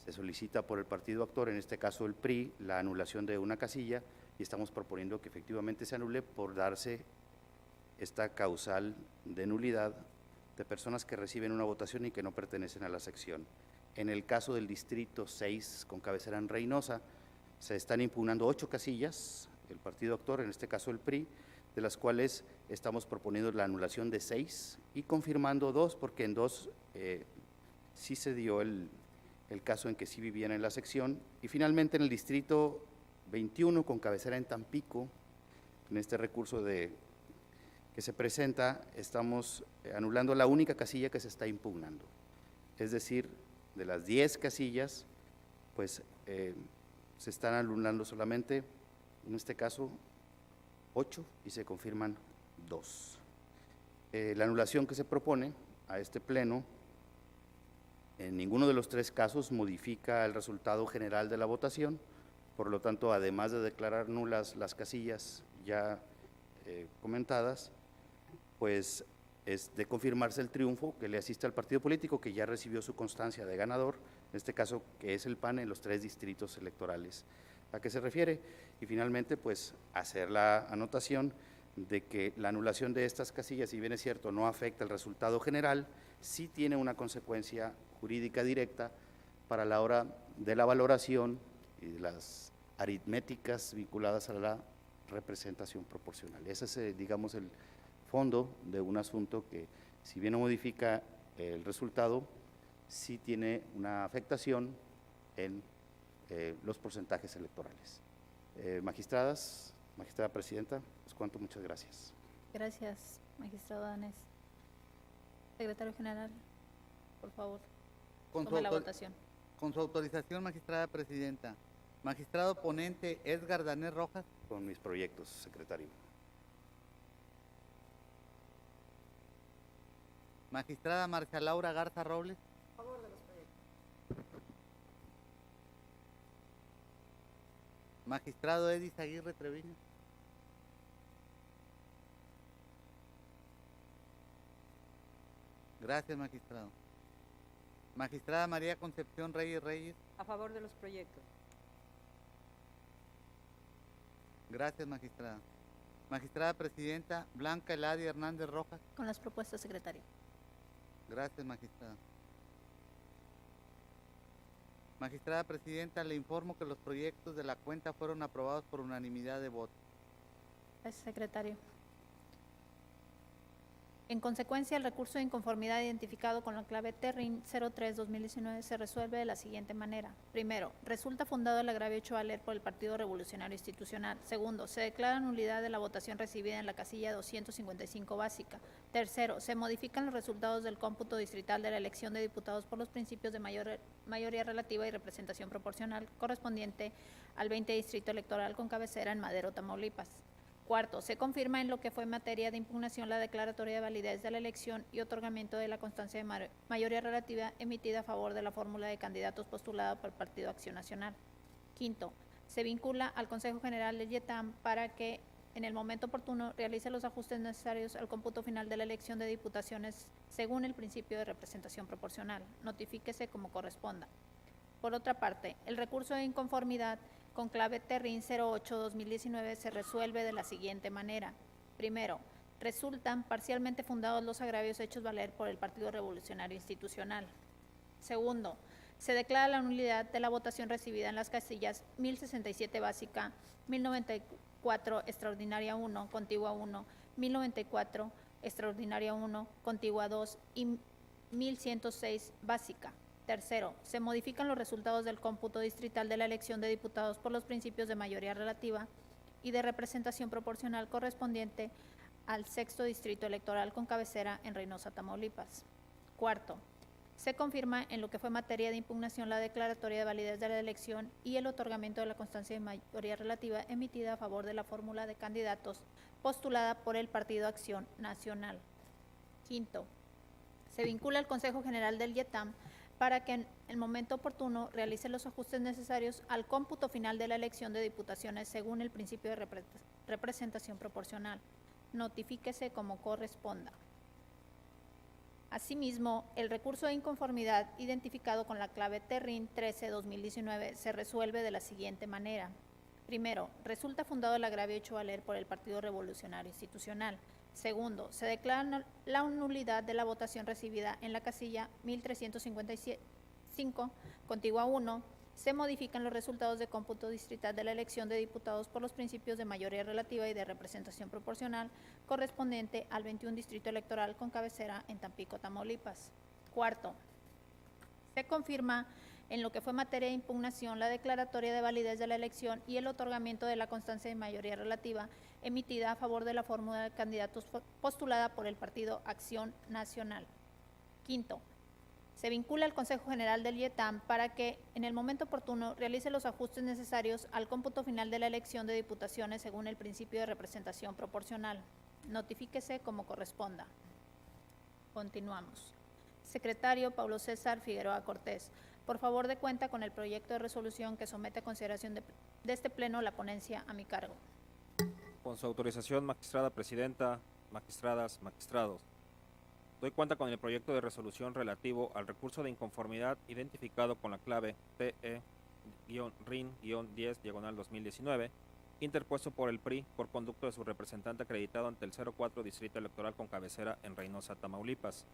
S7: se solicita por el partido actor, en este caso el PRI, la anulación de una casilla y estamos proponiendo que efectivamente se anule por darse esta causal de nulidad de personas que reciben una votación y que no pertenecen a la sección. En el caso del distrito 6 con cabecera en Reynosa, se están impugnando 8 casillas, el partido actor, en este caso el PRI, de las cuales estamos proponiendo la anulación de 6 y confirmando 2, porque en 2 sí se dio el caso en que sí vivían en la sección, y finalmente en el distrito 21 con cabecera en Tampico, en este recurso que se presenta, estamos anulando la única casilla que se está impugnando, es decir, de las 10 casillas, pues se están anulando solamente, en este caso, 8 y se confirman 2. La anulación que se propone a este Pleno en ninguno de los 3 casos modifica el resultado general de la votación, por lo tanto, además de declarar nulas las casillas ya comentadas, pues es de confirmarse el triunfo que le asiste al partido político que ya recibió su constancia de ganador, en este caso que es el PAN en los 3 distritos electorales a que se refiere, y finalmente pues hacer la anotación de que la anulación de estas casillas, si bien es cierto no afecta el resultado general, sí tiene una consecuencia jurídica directa para la hora de la valoración y de las aritméticas vinculadas a la representación proporcional. Ese es, digamos, el fondo de un asunto que, si bien no modifica el resultado, sí tiene una afectación en los porcentajes electorales. Magistradas, magistrada presidenta, les cuento, muchas gracias.
S2: Gracias, magistrado Danés. Secretario General, por favor, tome la votación.
S3: Con su autorización, magistrada presidenta. Magistrado ponente Edgar Danés Rojas.
S7: Con mis proyectos, secretario.
S3: Magistrada Marcia Laura Garza Robles. Magistrado Edis Aguirre Treviño. Gracias, magistrado. Magistrada María Concepción Reyes Reyes.
S5: A favor de los proyectos.
S3: Gracias, magistrada. Magistrada presidenta Blanca Eladia Hernández Rojas.
S2: Con las propuestas, secretario.
S3: Gracias, magistrada. Magistrada presidenta, le informo que los proyectos de la cuenta fueron aprobados por unanimidad de votos.
S2: Gracias, secretario. En consecuencia, el recurso de inconformidad identificado con la clave TERRIN 03-2019 se resuelve de la siguiente manera. Primero, resulta fundado el agravio hecho valer por el Partido Revolucionario Institucional. Segundo, se declara nulidad de la votación recibida en la casilla 255 básica. Tercero, se modifican los resultados del cómputo distrital de la elección de diputados por los principios de mayoría relativa y representación proporcional correspondiente al 20 distrito electoral con cabecera en Madero, Tamaulipas. Cuarto, se confirma en lo que fue materia de impugnación la declaratoria de validez de la elección y otorgamiento de la constancia de mayoría relativa emitida a favor de la fórmula de candidatos postulada por el Partido Acción Nacional. Quinto, se vincula al Consejo General del YETAM para que en el momento oportuno realice los ajustes necesarios al cómputo final de la elección de diputaciones según el principio de representación proporcional. Notifíquese como corresponda. Por otra parte, el recurso de inconformidad con clave TERRIN 08-2019 se resuelve de la siguiente manera. Primero, resultan parcialmente fundados los agravios hechos valer por el Partido Revolucionario Institucional. Segundo, se declara la nulidad de la votación recibida en las casillas 1067 básica, 1094 extraordinaria 1, contigua 1, 1094 extraordinaria 1, contigua 2 y 1106 básica. Tercero, se modifican los resultados del cómputo distrital de la elección de diputados por los principios de mayoría relativa y de representación proporcional correspondiente al 6º distrito electoral con cabecera en Reynosa, Tamaulipas. Cuarto, se confirma en lo que fue materia de impugnación la declaratoria de validez de la elección y el otorgamiento de la constancia de mayoría relativa emitida a favor de la fórmula de candidatos postulada por el Partido Acción Nacional. Quinto, se vincula al Consejo General del YETAM para que en el momento oportuno realice los ajustes necesarios al cómputo final de la elección de diputaciones según el principio de representación proporcional. Notifíquese como corresponda. Asimismo, el recurso de inconformidad identificado con la clave TERRIN 13-2019 se resuelve de la siguiente manera. Primero, resulta fundado el agravio hecho valer por el Partido Revolucionario Institucional. Segundo, se declara la nulidad de la votación recibida en la casilla 1355, contigua 1, se modifican los resultados de cómputo distrital de la elección de diputados por los principios de mayoría relativa y de representación proporcional correspondiente al 21 distrito electoral con cabecera en Tampico, Tamaulipas. Cuarto, se confirma en lo que fue materia de impugnación la declaratoria de validez de la elección y el otorgamiento de la constancia de mayoría relativa emitida a favor de la fórmula de candidatos postulada por el Partido Acción Nacional. Quinto, se vincula al Consejo General del YETAM para que, en el momento oportuno, realice los ajustes necesarios al cómputo final de la elección de diputaciones según el principio de representación proporcional. Notifíquese como corresponda. Continuamos. Secretario Paulo César Figueroa Cortés, por favor dé cuenta con el proyecto de resolución que somete a consideración de este Pleno la ponencia a mi cargo.
S8: Con su autorización, magistrada presidenta, magistradas, magistrados, doy cuenta con el proyecto de resolución relativo al recurso de inconformidad identificado con la clave TE-RIN-10-2019, interpuesto por el PRI por conducto de su representante acreditado ante el 04 Distrito Electoral con cabecera en Reynosa, Tamaulipas,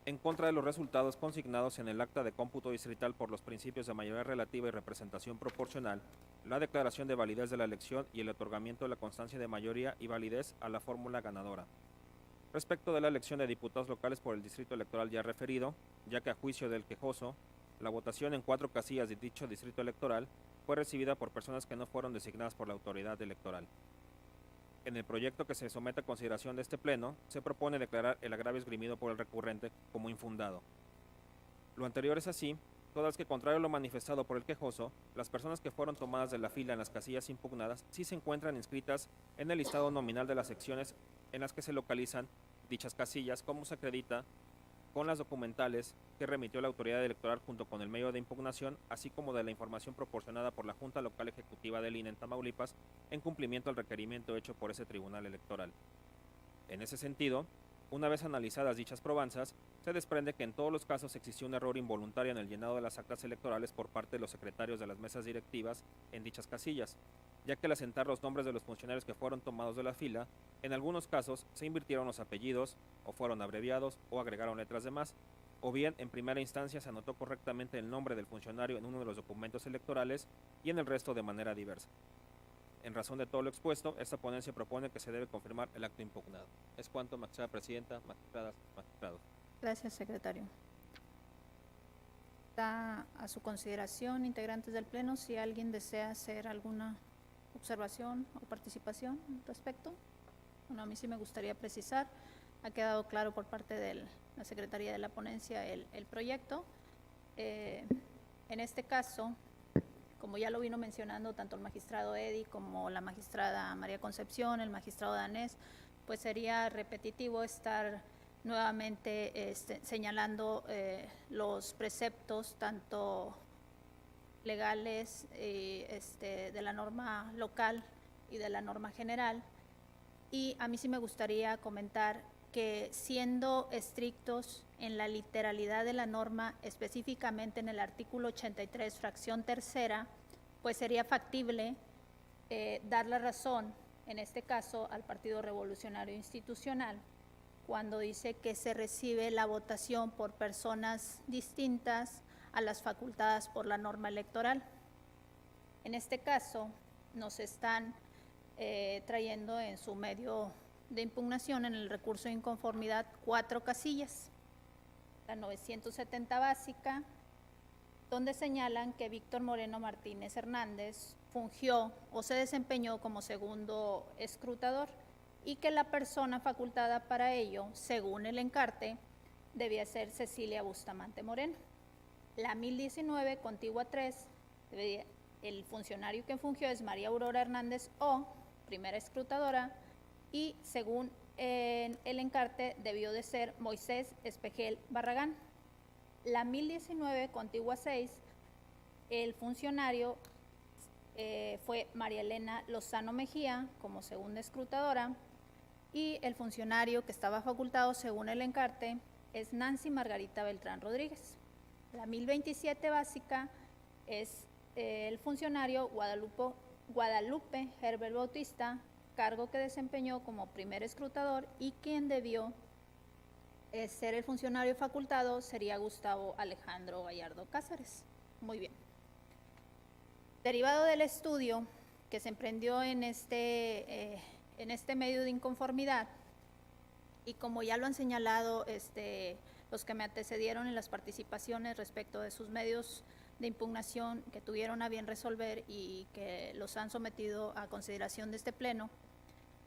S8: en contra de los resultados consignados en el acta de cómputo distrital por los principios de mayoría relativa y representación proporcional, la declaración de validez de la elección y el otorgamiento de la constancia de mayoría y validez a la fórmula ganadora. Respecto de la elección de diputados locales por el distrito electoral ya referido, ya que a juicio del quejoso, la votación en 4 casillas de dicho distrito electoral fue recibida por personas que no fueron designadas por la autoridad electoral. En el proyecto que se somete a consideración de este Pleno, se propone declarar el agravio esgrimido por el recurrente como infundado. Lo anterior es así, todas que, contrario a lo manifestado por el quejoso, las personas que fueron tomadas de la fila en las casillas impugnadas sí se encuentran inscritas en el listado nominal de las secciones en las que se localizan dichas casillas, como se acredita con las documentales que remitió la autoridad electoral junto con el medio de impugnación, así como de la información proporcionada por la Junta Local Ejecutiva del INE en Tamaulipas en cumplimiento al requerimiento hecho por ese tribunal electoral. En ese sentido, una vez analizadas dichas probanzas, se desprende que en todos los casos existió un error involuntario en el llenado de las actas electorales por parte de los secretarios de las mesas directivas en dichas casillas, ya que al asentar los nombres de los funcionarios que fueron tomados de la fila, en algunos casos se invirtieron los apellidos, o fueron abreviados, o agregaron letras de más, o bien en primera instancia se anotó correctamente el nombre del funcionario en uno de los documentos electorales y en el resto de manera diversa. En razón de todo lo expuesto, esta ponencia propone que se debe confirmar el acto impugnado. Es cuanto, magistrada presidenta, magistradas, magistrados.
S2: Gracias, secretario. Está a su consideración, integrantes del Pleno, si alguien desea hacer alguna observación o participación al respecto. Bueno, a mí sí me gustaría precisar, ha quedado claro por parte de la Secretaría de la Ponencia el proyecto. En este caso, como ya lo vino mencionando tanto el magistrado Eddy como la magistrada María Concepción, el magistrado Danés, pues sería repetitivo estar nuevamente señalando los preceptos tanto legales de la norma local y de la norma general. Y a mí sí me gustaría comentar que siendo estrictos en la literalidad de la norma, específicamente en el artículo 83, fracción tercera, pues sería factible dar la razón, en este caso, al Partido Revolucionario Institucional, cuando dice que se recibe la votación por personas distintas a las facultadas por la norma electoral. En este caso, nos están trayendo en su medio de impugnación en el recurso de inconformidad 4 casillas. La 970 básica, donde señalan que Víctor Moreno Martínez Hernández fungió o se desempeñó como segundo escrutador y que la persona facultada para ello, según el encarte, debía ser Cecilia Bustamante Moreno. La 1019, contigua 3, el funcionario que fungió es María Aurora Hernández O, primera escrutadora, y según el encarte debió de ser Moisés Espejel Barragán. La 1019, contigua 6, el funcionario fue María Elena Lozano Mejía como segunda escrutadora y el funcionario que estaba facultado según el encarte es Nancy Margarita Beltrán Rodríguez. La 1027 básica es el funcionario Guadalupe Herbert Bautista, cargo que desempeñó como primer escrutador y quien debió ser el funcionario facultado sería Gustavo Alejandro Gallardo Cázares. Muy bien. Derivado del estudio que se emprendió en este medio de inconformidad, y como ya lo han señalado los que me antecedieron en las participaciones respecto de sus medios de impugnación que tuvieron a bien resolver y que los han sometido a consideración de este Pleno,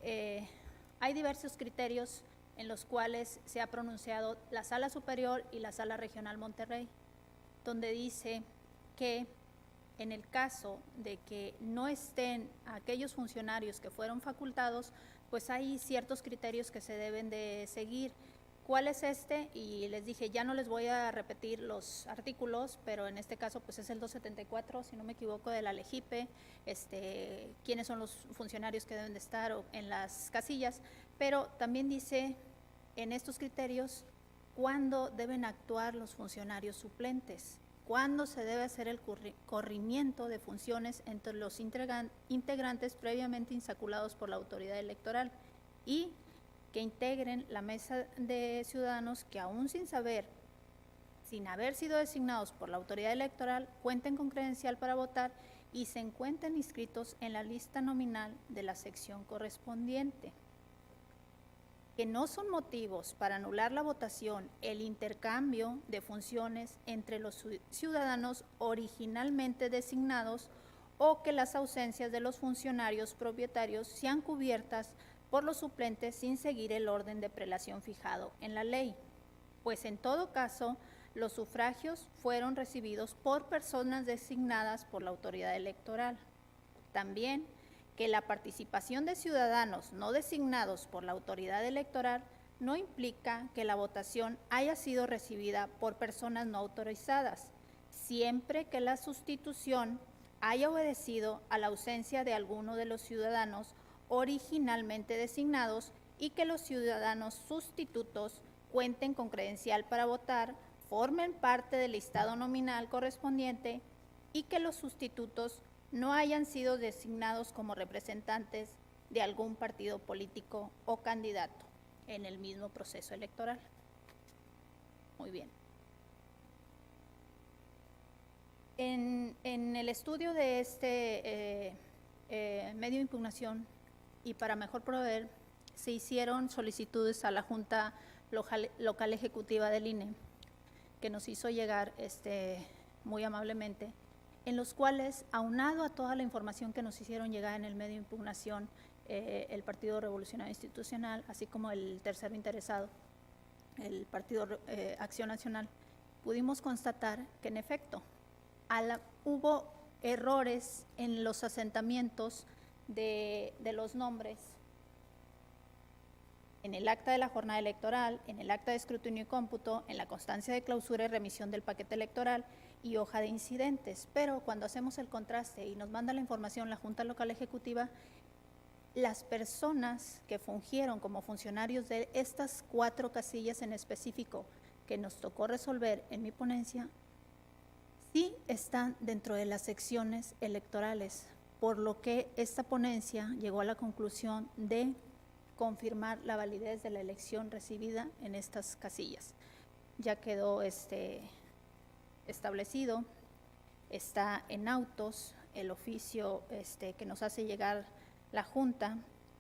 S2: hay diversos criterios en los cuales se ha pronunciado la Sala Superior y la Sala Regional Monterrey, donde dice que en el caso de que no estén aquellos funcionarios que fueron facultados, pues hay ciertos criterios que se deben de seguir. ¿Cuál es este? Y les dije, ya no les voy a repetir los artículos, pero en este caso pues es el 274, si no me equivoco, de la LEGIPE, quiénes son los funcionarios que deben de estar en las casillas, pero también dice en estos criterios cuándo deben actuar los funcionarios suplentes, cuándo se debe hacer el corrimiento de funciones entre los integrantes previamente insaculados por la autoridad electoral y que integren la mesa de ciudadanos que aún sin haber sido designados por la autoridad electoral, cuenten con credencial para votar y se encuentren inscritos en la lista nominal de la sección correspondiente. Que no son motivos para anular la votación el intercambio de funciones entre los ciudadanos originalmente designados o que las ausencias de los funcionarios propietarios sean cubiertas por los suplentes sin seguir el orden de prelación fijado en la ley, pues en todo caso los sufragios fueron recibidos por personas designadas por la autoridad electoral. También que la participación de ciudadanos no designados por la autoridad electoral no implica que la votación haya sido recibida por personas no autorizadas, siempre que la sustitución haya obedecido a la ausencia de alguno de los ciudadanos originalmente designados y que los ciudadanos sustitutos cuenten con credencial para votar, formen parte del listado nominal correspondiente y que los sustitutos no hayan sido designados como representantes de algún partido político o candidato en el mismo proceso electoral. Muy bien. En el estudio de medio de impugnación y para mejor proveer, se hicieron solicitudes a la Junta Local Ejecutiva del INE, que nos hizo llegar muy amablemente, en los cuales, aunado a toda la información que nos hicieron llegar en el medio de impugnación, el Partido Revolucionario Institucional, así como el tercero interesado, el Partido Acción Nacional, pudimos constatar que en efecto hubo errores en los asentamientos de los nombres en el acta de la jornada electoral, en el acta de escrutinio y cómputo, en la constancia de clausura y remisión del paquete electoral y hoja de incidentes. Pero cuando hacemos el contraste y nos manda la información la Junta Local Ejecutiva, las personas que fungieron como funcionarios de estas 4 casillas en específico que nos tocó resolver en mi ponencia, sí están dentro de las secciones electorales, por lo que esta ponencia llegó a la conclusión de confirmar la validez de la elección recibida en estas casillas. Ya quedó establecido, está en autos el oficio que nos hace llegar la Junta,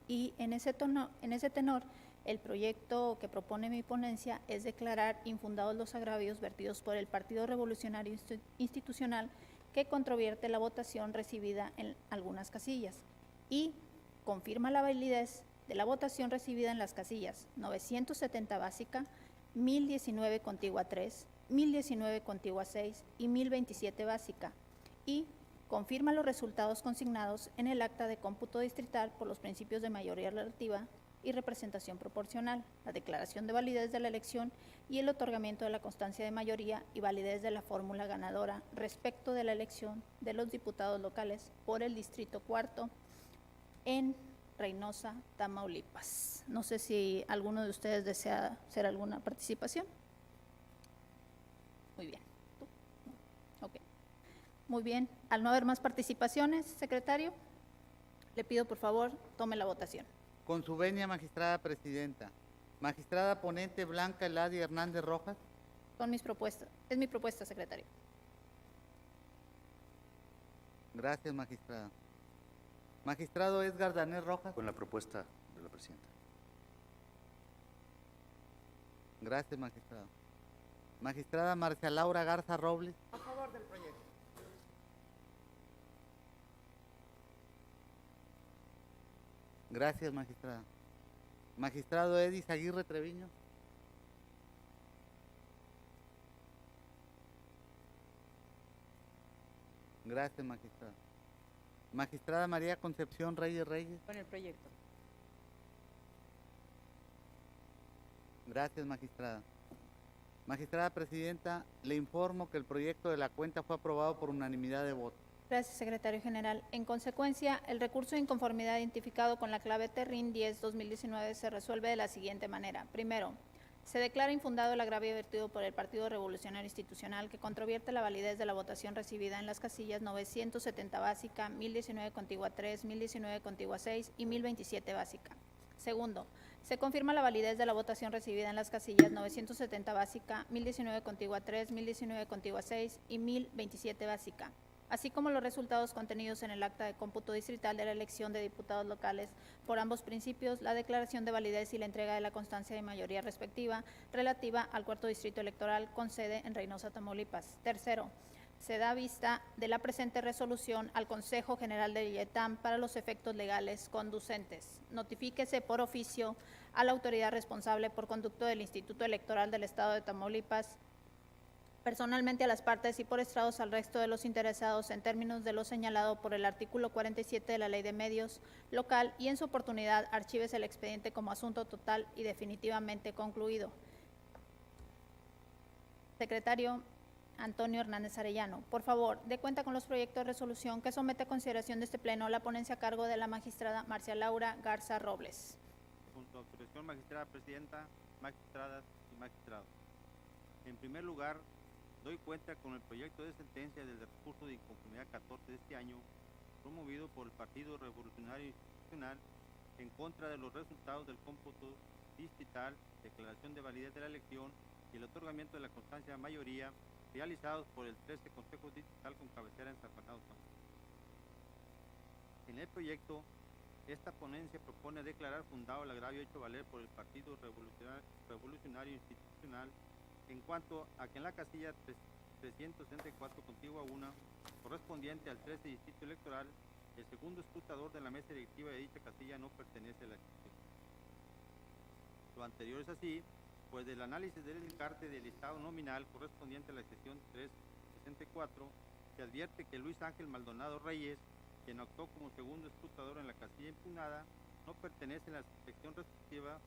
S2: y en ese tenor, el proyecto que propone mi ponencia es declarar infundados los agravios vertidos por el Partido Revolucionario Institucional que controvierte la votación recibida en algunas casillas y confirma la validez de la votación recibida en las casillas 970 básica, 1019 contigua 3, 1019 contigua 6 y 1027 básica, y confirma los resultados consignados en el acta de cómputo distrital por los principios de mayoría relativa y representación proporcional, la declaración de validez de la elección y el otorgamiento de la constancia de mayoría y validez de la fórmula ganadora respecto de la elección de los diputados locales por el Distrito Cuarto en Reynosa, Tamaulipas. No sé si alguno de ustedes desea hacer alguna participación. Muy bien. ¿Tú? Ok. Muy bien. Al no haber más participaciones, secretario, le pido por favor tome la votación.
S3: Con su venia, magistrada presidenta. Magistrada ponente Blanca Eladia Hernández Rojas.
S2: Son mis propuestas. Es mi propuesta, secretario.
S3: Gracias, magistrada. Magistrado Edgar Danés Rojas.
S7: Con la propuesta de la presidenta.
S3: Gracias, magistrado. Magistrada Marcia Laura Garza Robles.
S1: A favor del proyecto.
S3: Gracias, magistrada. Magistrado Edis Aguirre Treviño. Gracias, magistrada. Magistrada María Concepción Reyes Reyes.
S5: Con el proyecto.
S3: Gracias, magistrada. Magistrada presidenta, le informo que el proyecto de la cuenta fue aprobado por unanimidad de votos.
S2: Gracias, secretario general. En consecuencia, el recurso de inconformidad identificado con la clave Terrin 10-2019 se resuelve de la siguiente manera. Primero, se declara infundado el agravio vertido por el Partido Revolucionario Institucional que controvierte la validez de la votación recibida en las casillas 970 básica, 1019 contigua 3, 1019 contigua 6 y 1027 básica. Segundo, se confirma la validez de la votación recibida en las casillas 970 básica, 1019 contigua 3, 1019 contigua 6 y 1027 básica, así como los resultados contenidos en el acta de cómputo distrital de la elección de diputados locales por ambos principios, la declaración de validez y la entrega de la constancia de mayoría respectiva relativa al cuarto distrito electoral con sede en Reynosa, Tamaulipas. Tercero, se da vista de la presente resolución al Consejo General del IETAM para los efectos legales conducentes. Notifíquese por oficio a la autoridad responsable por conducto del Instituto Electoral del Estado de Tamaulipas, personalmente a las partes y por estrados al resto de los interesados en términos de lo señalado por el artículo 47 de la Ley de Medios local y en su oportunidad archívese el expediente como asunto total y definitivamente concluido. Secretario Antonio Hernández Arellano, por favor, dé cuenta con los proyectos de resolución que somete a consideración de este Pleno la ponencia a cargo de la magistrada Marcia Laura Garza Robles.
S9: Con su autorización, magistrada presidenta, magistradas y magistrados. En primer lugar, doy cuenta con el proyecto de sentencia del recurso de inconformidad 14 de este año, promovido por el Partido Revolucionario Institucional en contra de los resultados del cómputo distrital, declaración de validez de la elección y el otorgamiento de la constancia de mayoría realizados por el 13 Consejo Distrital con cabecera en San Fernando. En el proyecto, esta ponencia propone declarar fundado el agravio hecho valer por el Partido Revolucionario Institucional en cuanto a que en la casilla 364 contigua 1, correspondiente al 13 distrito electoral, el segundo escrutador de la mesa directiva de dicha casilla no pertenece a la institución. Lo anterior es así, pues del análisis del encarte del listado nominal correspondiente a la sección 364, se advierte que Luis Ángel Maldonado Reyes, quien actuó como segundo escrutador en la casilla impugnada, no pertenece a la sección respectiva.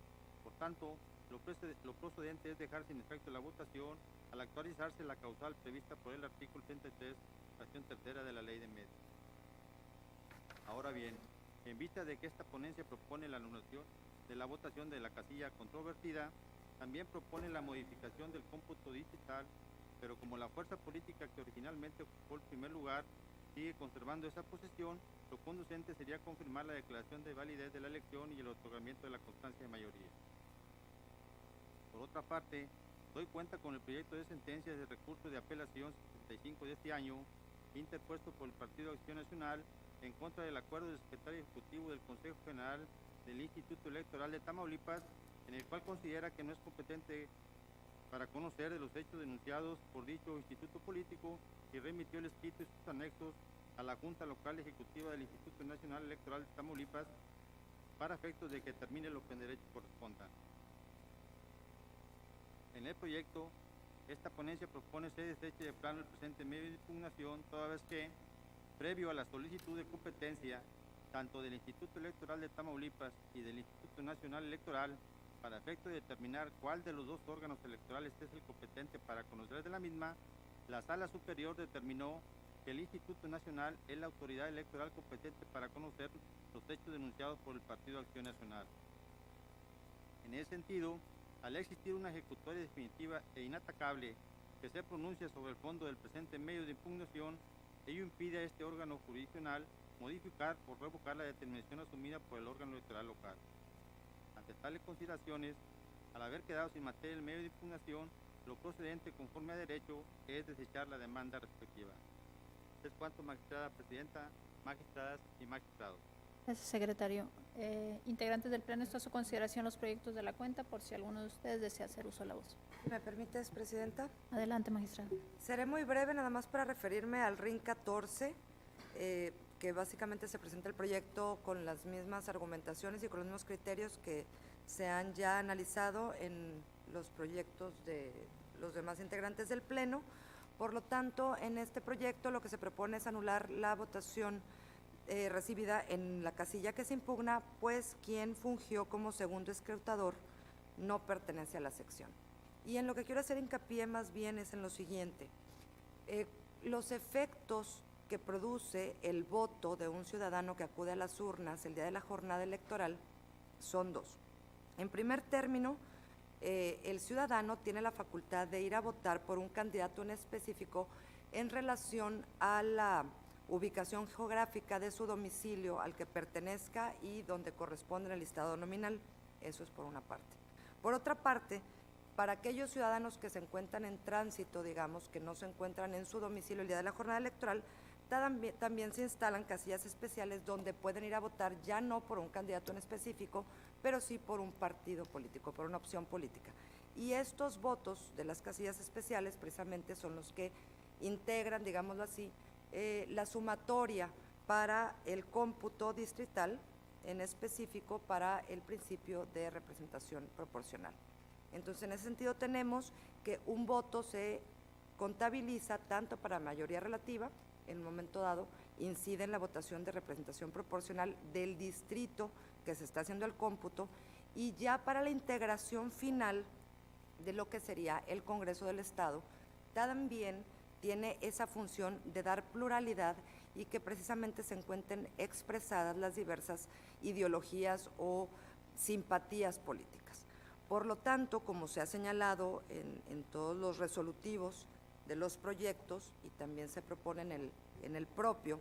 S9: Por tanto, lo procedente es dejar sin efecto la votación al actualizarse la causal prevista por el artículo 33, fracción tercera de la Ley de Medios. Ahora bien, en vista de que esta ponencia propone la anulación de la votación de la casilla controvertida, también propone la modificación del cómputo digital, pero como la fuerza política que originalmente ocupó el primer lugar sigue conservando esa posición, lo conducente sería confirmar la declaración de validez de la elección y el otorgamiento de la constancia de mayoría. Por otra parte, doy cuenta con el proyecto de sentencia de recurso de apelación 75 de este año, interpuesto por el Partido Acción Nacional en contra del acuerdo del secretario ejecutivo del Consejo General del Instituto Electoral de Tamaulipas, en el cual considera que no es competente para conocer de los hechos denunciados por dicho instituto político y remitió el escrito y sus anexos a la Junta Local Ejecutiva del Instituto Nacional Electoral de Tamaulipas para efectos de que determine lo que en derecho corresponda. En el proyecto, esta ponencia propone se deseche de plano el presente medio de impugnación, toda vez que, previo a la solicitud de competencia, tanto del Instituto Electoral de Tamaulipas y del Instituto Nacional Electoral, para efecto de determinar cuál de los dos órganos electorales es el competente para conocer de la misma, la Sala Superior determinó que el Instituto Nacional es la autoridad electoral competente para conocer los hechos denunciados por el Partido Acción Nacional. En ese sentido, al existir una ejecutoria definitiva e inatacable que se pronuncia sobre el fondo del presente medio de impugnación, ello impide a este órgano jurisdiccional modificar o revocar la determinación asumida por el órgano electoral local. Ante tales consideraciones, al haber quedado sin materia el medio de impugnación, lo procedente conforme a derecho es desechar la demanda respectiva. Es cuanto, magistrada presidenta, magistradas y magistrados.
S2: Gracias, secretario. Integrantes del Pleno, está a su consideración los proyectos de la cuenta, por si alguno de ustedes desea hacer uso de la voz.
S10: ¿Me permites, presidenta?
S2: Adelante, magistrado.
S10: Seré muy breve, nada más para referirme al RIN 14, que básicamente se presenta el proyecto con las mismas argumentaciones y con los mismos criterios que se han ya analizado en los proyectos de los demás integrantes del Pleno. Por lo tanto, en este proyecto lo que se propone es anular la votación recibida en la casilla que se impugna, pues quien fungió como segundo escrutador no pertenece a la sección. Y en lo que quiero hacer hincapié más bien es en lo siguiente: los efectos que produce el voto de un ciudadano que acude a las urnas el día de la jornada electoral son dos. En primer término, el ciudadano tiene la facultad de ir a votar por un candidato en específico en relación a la ubicación geográfica de su domicilio al que pertenezca y donde corresponde en el listado nominal. Eso es por una parte. Por otra parte, para aquellos ciudadanos que se encuentran en tránsito, digamos, que no se encuentran en su domicilio el día de la jornada electoral, también se instalan casillas especiales donde pueden ir a votar ya no por un candidato en específico, pero sí por un partido político, por una opción política. Y estos votos de las casillas especiales precisamente son los que integran, digámoslo así, la sumatoria para el cómputo distrital, en específico para el principio de representación proporcional. Entonces, en ese sentido tenemos que un voto se contabiliza tanto para mayoría relativa, en un momento dado, incide en la votación de representación proporcional del distrito que se está haciendo el cómputo, y ya para la integración final de lo que sería el Congreso del Estado, también tiene esa función de dar pluralidad y que precisamente se encuentren expresadas las diversas ideologías o simpatías políticas. Por lo tanto, como se ha señalado en todos los resolutivos de los proyectos y también se propone en el propio,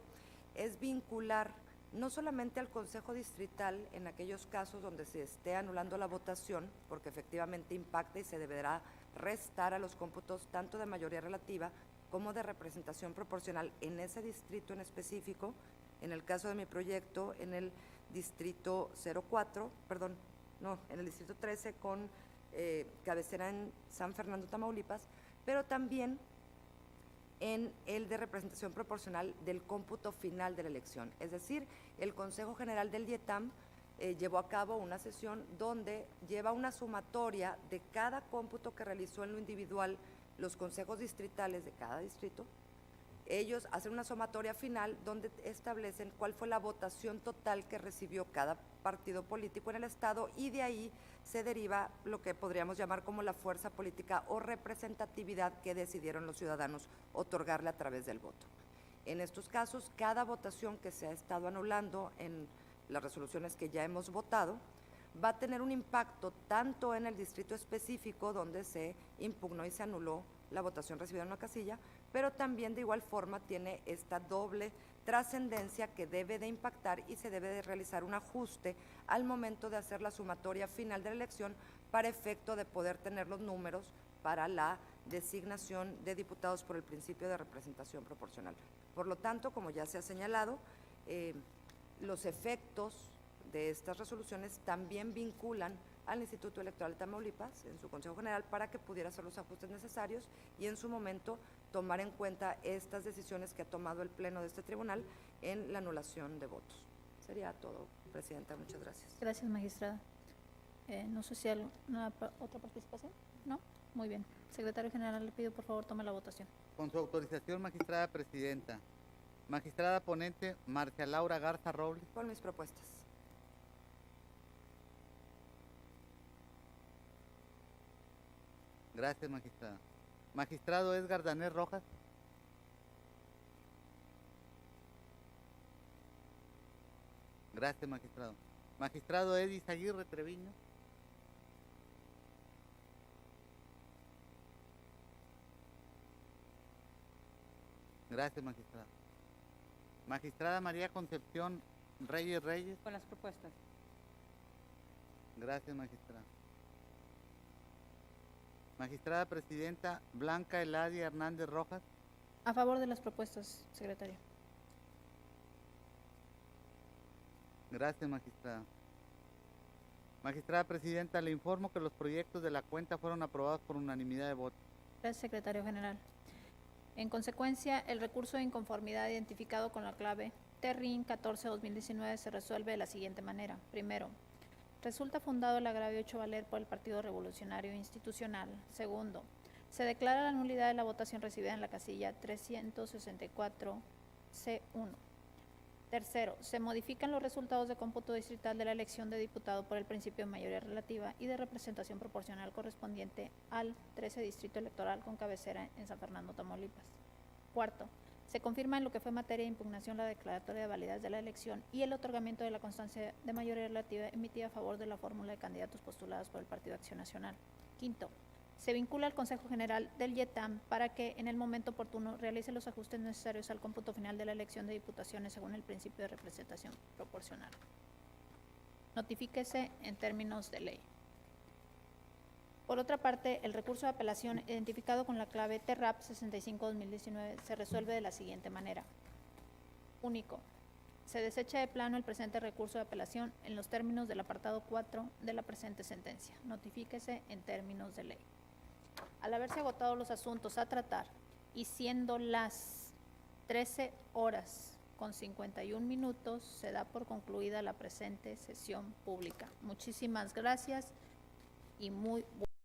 S10: es vincular no solamente al Consejo Distrital en aquellos casos donde se esté anulando la votación, porque efectivamente impacta y se deberá restar a los cómputos tanto de mayoría relativa como de representación proporcional en ese distrito en específico. En el caso de mi proyecto, en el distrito 13 con cabecera en San Fernando, Tamaulipas, pero también en el de representación proporcional del cómputo final de la elección. Es decir, el Consejo General del IETAM llevó a cabo una sesión donde lleva una sumatoria de cada cómputo que realizó en lo individual los consejos distritales de cada distrito. Ellos hacen una sumatoria final donde establecen cuál fue la votación total que recibió cada partido político en el estado, y de ahí se deriva lo que podríamos llamar como la fuerza política o representatividad que decidieron los ciudadanos otorgarle a través del voto. En estos casos, cada votación que se ha estado anulando en las resoluciones que ya hemos votado va a tener un impacto tanto en el distrito específico donde se impugnó y se anuló la votación recibida en una casilla, pero también de igual forma tiene esta doble trascendencia que debe de impactar y se debe de realizar un ajuste al momento de hacer la sumatoria final de la elección para efecto de poder tener los números para la designación de diputados por el principio de representación proporcional. Por lo tanto, como ya se ha señalado, los efectos de estas resoluciones también vinculan al Instituto Electoral de Tamaulipas en su Consejo General para que pudiera hacer los ajustes necesarios y en su momento tomar en cuenta estas decisiones que ha tomado el Pleno de este tribunal en la anulación de votos. Sería todo, Presidenta. Muchas gracias.
S2: Gracias, magistrada. No sé si hay otra participación. ¿No? Muy bien. Secretario General, le pido por favor tome la votación.
S3: Con su autorización, magistrada presidenta. Magistrada ponente, Marcia Laura Garza Robles.
S10: Con mis propuestas.
S3: Gracias, magistrada. Magistrado Edgar Danés Rojas. Gracias, magistrado. Magistrado Edis Aguirre Treviño. Gracias, magistrado. Magistrada María Concepción Reyes Reyes.
S5: Con las propuestas.
S3: Gracias, magistrada. Magistrada presidenta Blanca Eladia Hernández Rojas.
S2: A favor de las propuestas, secretario.
S3: Gracias, magistrada. Magistrada presidenta, le informo que los proyectos de la cuenta fueron aprobados por unanimidad de votos.
S2: Gracias, secretario general. En consecuencia, el recurso de inconformidad identificado con la clave TERRIN 14-2019 se resuelve de la siguiente manera. Primero, resulta fundado el agravio hecho valer por el Partido Revolucionario Institucional. Segundo, se declara la nulidad de la votación recibida en la casilla 364C1. Tercero, se modifican los resultados de cómputo distrital de la elección de diputado por el principio de mayoría relativa y de representación proporcional correspondiente al 13 distrito electoral con cabecera en San Fernando, Tamaulipas. Cuarto, se confirma en lo que fue materia de impugnación la declaratoria de validez de la elección y el otorgamiento de la constancia de mayoría relativa emitida a favor de la fórmula de candidatos postulados por el Partido Acción Nacional. Quinto, se vincula al Consejo General del IETAM para que en el momento oportuno realice los ajustes necesarios al cómputo final de la elección de diputaciones según el principio de representación proporcional. Notifíquese en términos de ley. Por otra parte, el recurso de apelación identificado con la clave TERRAP 65-2019 se resuelve de la siguiente manera. Único. Se desecha de plano el presente recurso de apelación en los términos del apartado 4 de la presente sentencia. Notifíquese en términos de ley. Al haberse agotado los asuntos a tratar y siendo las 13 horas con 51 minutos, se da por concluida la presente sesión pública. Muchísimas gracias y muy buenas.